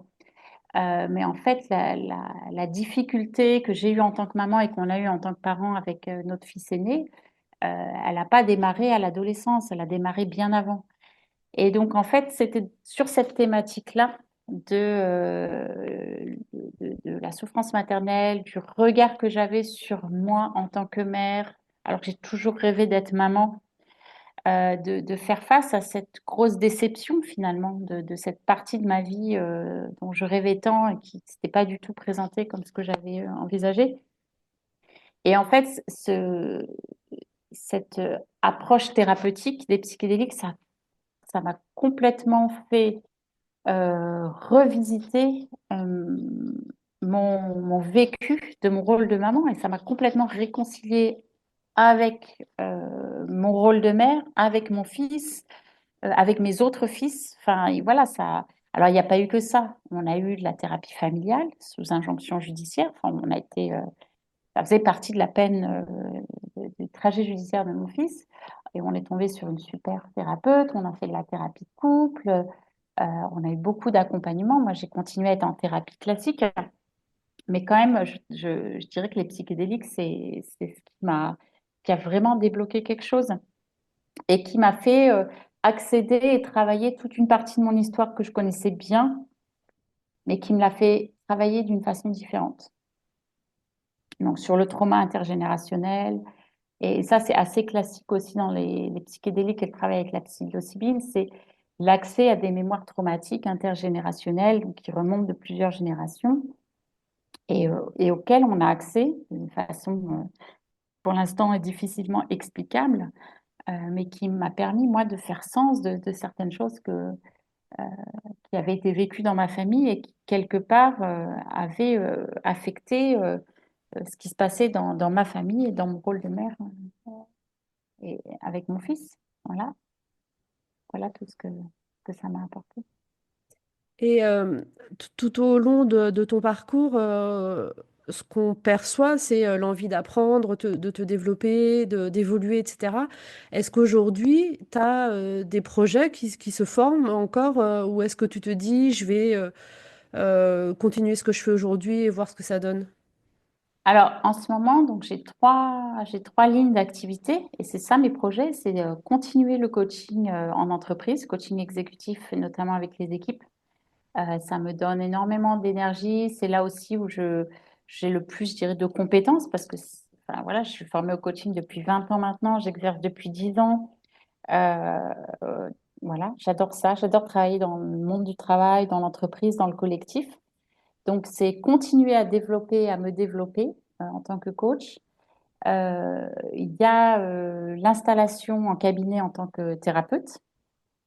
Mais en fait, la difficulté que j'ai eue en tant que maman et qu'on a eue en tant que parent avec notre fils aîné, elle n'a pas démarré à l'adolescence, elle a démarré bien avant. Et donc, en fait, c'était sur cette thématique-là de la souffrance maternelle, du regard que j'avais sur moi en tant que mère, alors que j'ai toujours rêvé d'être maman, de faire face à cette grosse déception finalement de cette partie de ma vie dont je rêvais tant et qui ne s'était pas du tout présentée comme ce que j'avais envisagé. Et en fait, cette approche thérapeutique des psychédéliques, ça m'a complètement fait revisiter mon vécu de mon rôle de maman et ça m'a complètement réconciliée avec mon rôle de mère, avec mon fils, avec mes autres fils. Enfin, et voilà, ça. Alors, il n'y a pas eu que ça. On a eu de la thérapie familiale sous injonction judiciaire. Enfin, on a été, ça faisait partie de la peine du trajet judiciaire de mon fils. Et on est tombé sur une super thérapeute. On a fait de la thérapie de couple. On a eu beaucoup d'accompagnement. Moi, j'ai continué à être en thérapie classique. Mais quand même, je dirais que les psychédéliques, c'est ce qui a vraiment débloqué quelque chose et qui m'a fait accéder et travailler toute une partie de mon histoire que je connaissais bien, mais qui me l'a fait travailler d'une façon différente. Donc, sur le trauma intergénérationnel, et ça, c'est assez classique aussi dans les psychédéliques et le travail avec la psilocybine, c'est l'accès à des mémoires traumatiques intergénérationnelles donc qui remontent de plusieurs générations et auxquelles on a accès d'une façon, pour l'instant, difficilement explicable, mais qui m'a permis, moi, de faire sens de certaines choses qui avaient été vécues dans ma famille et qui, quelque part, avaient affecté ce qui se passait dans ma famille et dans mon rôle de mère et avec mon fils. Voilà, voilà tout que ça m'a apporté. Et tout au long de ton parcours, ce qu'on perçoit, c'est l'envie d'apprendre, de te développer, d'évoluer, etc. Est-ce qu'aujourd'hui, tu as des projets qui se forment encore ou est-ce que tu te dis, je vais continuer ce que je fais aujourd'hui et voir ce que ça donne? Alors, en ce moment, donc j'ai trois lignes d'activité et c'est ça mes projets, c'est continuer le coaching en entreprise, coaching exécutif, notamment avec les équipes. Ça me donne énormément d'énergie. C'est là aussi où j'ai le plus, je dirais, de compétences parce que, enfin, voilà, je suis formée au coaching depuis 20 ans maintenant, j'exerce depuis 10 ans. Euh, euh, voilà, j'adore ça. J'adore travailler dans le monde du travail, dans l'entreprise, dans le collectif. Donc, c'est continuer à développer, à me développer en tant que coach. Il y a l'installation en cabinet en tant que thérapeute.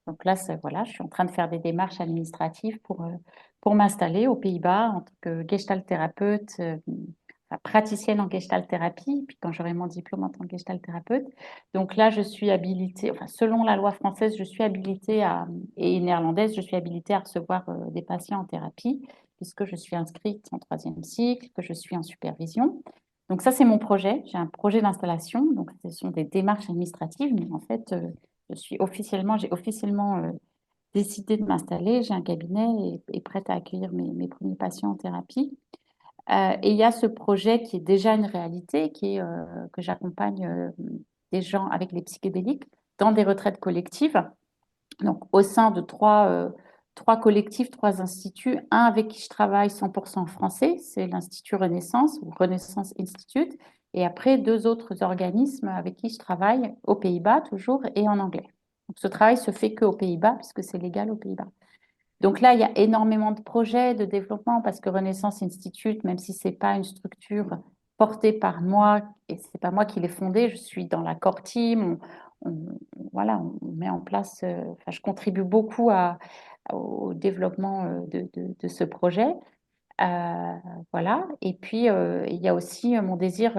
Donc là, voilà, je suis en train de faire des démarches administratives pour m'installer aux Pays-Bas en tant que gestalt thérapeute, enfin, praticienne en gestalt thérapie, puis quand j'aurai mon diplôme en tant que gestalt thérapeute. Donc là, je suis habilitée, enfin, selon la loi française, je suis habilitée et néerlandaise, je suis habilitée à recevoir des patients en thérapie, puisque je suis inscrite en troisième cycle, que je suis en supervision. Donc ça, c'est mon projet. J'ai un projet d'installation. Donc ce sont des démarches administratives, mais en fait, j'ai officiellement décidé de m'installer. J'ai un cabinet et prête à accueillir mes premiers patients en thérapie. Et il y a ce projet qui est déjà une réalité, que j'accompagne des gens avec les psychédéliques dans des retraites collectives. Donc, au sein de trois collectifs, trois instituts. Un avec qui je travaille 100% français, c'est l'Institut Renaissance ou Renaissance Institute. Et après, deux autres organismes avec qui je travaille aux Pays-Bas toujours et en anglais. Donc, ce travail se fait qu'aux Pays-Bas puisque c'est légal aux Pays-Bas. Donc là, il y a énormément de projets de développement parce que Renaissance Institute, même si c'est pas une structure portée par moi et c'est pas moi qui l'ai fondée, je suis dans la core team. Voilà, on met en place. Enfin, je contribue beaucoup au développement de ce projet. Euh, voilà. Et puis, il y a aussi mon désir,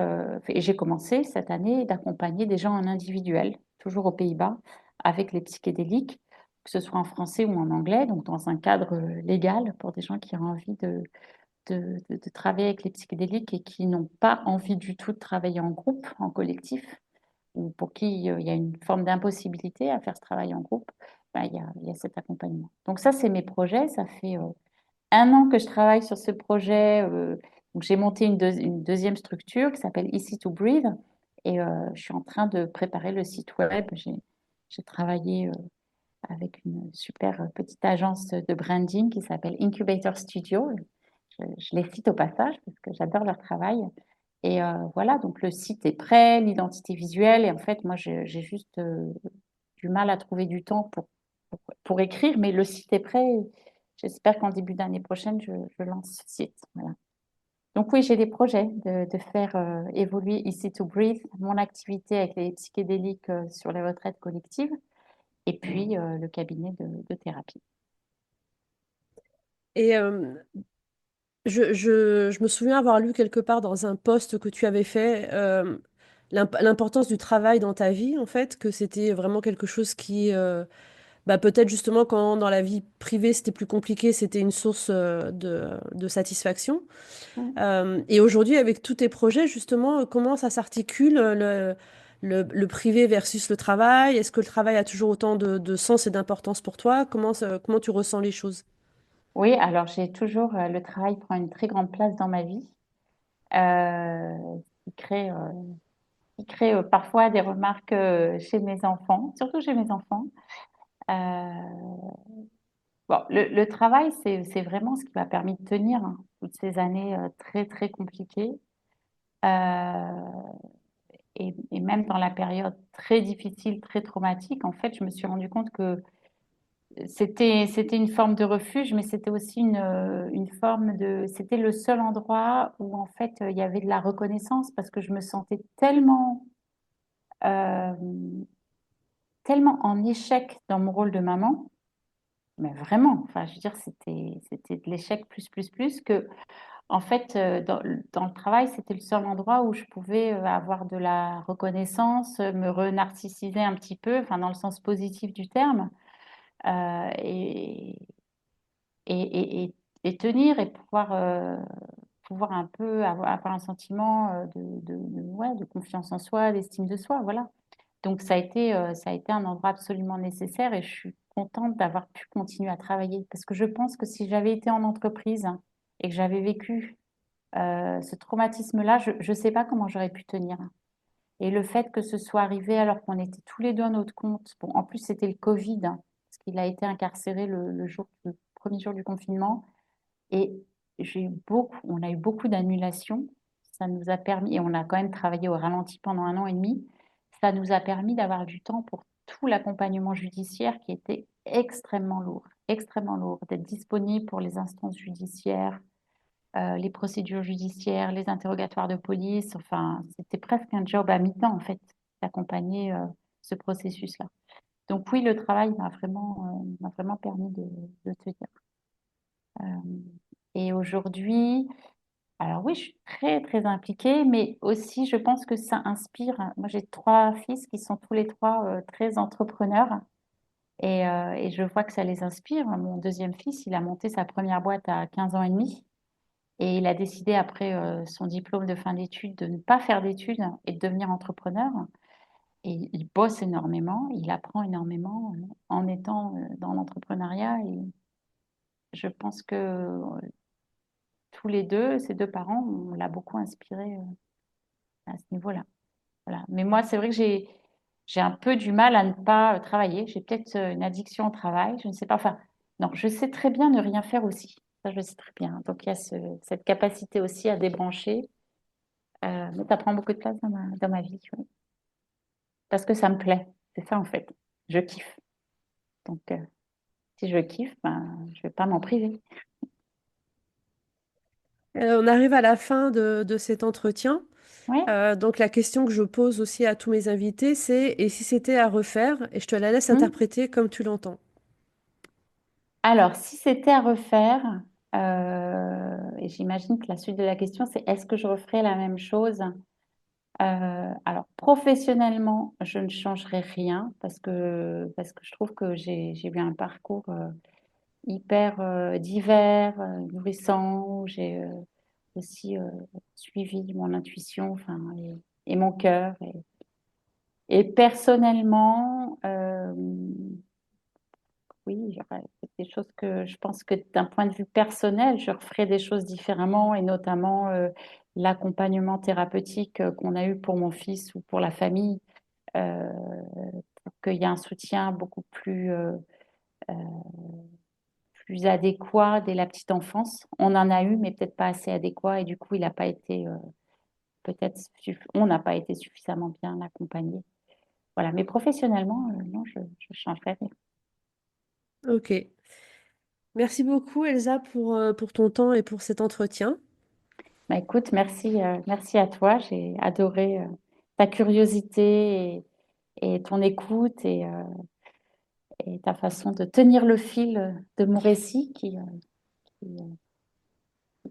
et j'ai commencé cette année d'accompagner des gens en individuel, toujours aux Pays-Bas, avec les psychédéliques, que ce soit en français ou en anglais, donc dans un cadre légal pour des gens qui ont envie de travailler avec les psychédéliques et qui n'ont pas envie du tout de travailler en groupe, en collectif, ou pour qui il y a une forme d'impossibilité à faire ce travail en groupe. Ben, il y a cet accompagnement. Donc ça, c'est mes projets. Ça fait 1 an que je travaille sur ce projet. Donc j'ai monté une deuxième structure qui s'appelle Easy to Breathe et je suis en train de préparer le site web. J'ai travaillé avec une super petite agence de branding qui s'appelle Incubator Studio. Je les cite au passage parce que j'adore leur travail. Et voilà, donc le site est prêt, l'identité visuelle. Et en fait, moi, j'ai juste du mal à trouver du temps pour écrire, mais le site est prêt. J'espère qu'en début d'année prochaine, je lance ce site. Voilà. Donc oui, j'ai des projets de faire évoluer Easy to Breathe, mon activité avec les psychédéliques sur les retraites collectives, et puis le cabinet de thérapie. Et je me souviens avoir lu quelque part dans un post que tu avais fait l'importance du travail dans ta vie, en fait, que c'était vraiment quelque chose qui, bah, peut-être justement quand dans la vie privée c'était plus compliqué, c'était une source de satisfaction. Mm. Et aujourd'hui, avec tous tes projets, justement, comment ça s'articule le privé versus le travail? Est-ce que le travail a toujours autant de sens et d'importance pour toi? Comment tu ressens les choses? Oui, alors j'ai toujours, le travail prend une très grande place dans ma vie, qui crée, parfois des remarques chez mes enfants, surtout chez mes enfants. Euh, Bon, le travail, c'est vraiment ce qui m'a permis de tenir hein, toutes ces années très, très compliquées. Euh, et même dans la période très difficile, très traumatique, en fait, je me suis rendu compte que c'était une forme de refuge, mais c'était aussi une forme c'était le seul endroit où, en fait, il y avait de la reconnaissance parce que je me sentais euh, tellement en échec dans mon rôle de maman. Mais vraiment, enfin, je veux dire, c'était de l'échec plus que en fait, dans le travail, c'était le seul endroit où je pouvais avoir de la reconnaissance, me renarcissiser un petit peu, enfin, dans le sens positif du terme, euh, et, et tenir et pouvoir pouvoir un peu avoir un sentiment ouais, de confiance en soi, d'estime de soi, voilà. Donc ça a été un endroit absolument nécessaire et je suis contente d'avoir pu continuer à travailler parce que je pense que si j'avais été en entreprise et que j'avais vécu ce traumatisme-là, je ne sais pas comment j'aurais pu tenir. Et le fait que ce soit arrivé alors qu'on était tous les deux à notre compte, bon, en plus c'était le Covid, parce qu'il a été incarcéré le premier jour du confinement, et on a eu beaucoup d'annulations. Ça nous a permis, et on a quand même travaillé au ralenti pendant 1 an et demi, ça nous a permis d'avoir du temps pour tout l'accompagnement judiciaire qui était extrêmement lourd, d'être disponible pour les instances judiciaires, les procédures judiciaires, les interrogatoires de police. Enfin, c'était presque un job à mi-temps, en fait, d'accompagner ce processus-là. Donc oui, le travail m'a vraiment permis de tenir. Et aujourd'hui, alors oui, je suis très, très impliquée, mais aussi, je pense que ça inspire. Moi, j'ai 3 fils qui sont tous les 3 très entrepreneurs et je vois que ça les inspire. Mon deuxième fils, il a monté sa première boîte à 15 ans et demi. Et il a décidé, après son diplôme de fin d'études, de ne pas faire d'études et de devenir entrepreneur. Et il bosse énormément, il apprend énormément en étant dans l'entrepreneuriat. Et je pense que tous les deux, ses 2 parents, on l'a beaucoup inspiré à ce niveau-là. Voilà. Mais moi, c'est vrai que j'ai un peu du mal à ne pas travailler. J'ai peut-être une addiction au travail, je ne sais pas. Enfin, non, je sais très bien ne rien faire aussi. Ça, je sais très bien. Donc, il y a cette capacité aussi à débrancher. Mais ça prend beaucoup de place dans ma vie, oui. Parce que ça me plaît. C'est ça, en fait. Je kiffe. Donc, si je kiffe, ben, je vais pas m'en priver. On arrive à la fin de cet entretien. Oui. Donc la question que je pose aussi à tous mes invités, c'est et si c'était à refaire? Et je te la laisse Hmm. interpréter comme tu l'entends. Alors, si c'était à refaire, et j'imagine que la suite de la question, c'est est-ce que je referais la même chose? Alors, professionnellement, je ne changerai rien parce que je trouve que j'ai eu un parcours hyper divers, nourrissant, où j'ai aussi suivi mon intuition, enfin, et mon cœur. Et personnellement, oui, il y aurait des choses que je pense que d'un point de vue personnel, je referais des choses différemment, et notamment l'accompagnement thérapeutique qu'on a eu pour mon fils ou pour la famille, euh, pour qu'il y ait un soutien beaucoup euh, plus adéquat dès la petite enfance. On en a eu, mais peut-être pas assez adéquat, et du coup, il n'a pas été on n'a pas été suffisamment bien accompagné. Voilà, mais professionnellement, non, je changerais rien. Ok. Merci beaucoup Elsa pour ton temps et pour cet entretien. Bah, écoute, merci à toi. J'ai adoré ta curiosité et ton écoute et ta façon de tenir le fil de mon récit qui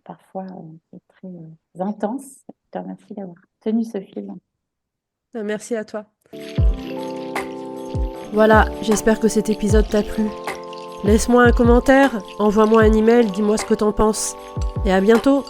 parfois est très intense. Je te remercie d'avoir tenu ce fil. Merci à toi. Voilà, j'espère que cet épisode t'a plu. Laisse-moi un commentaire, envoie-moi un email, dis-moi ce que t'en penses. Et à bientôt!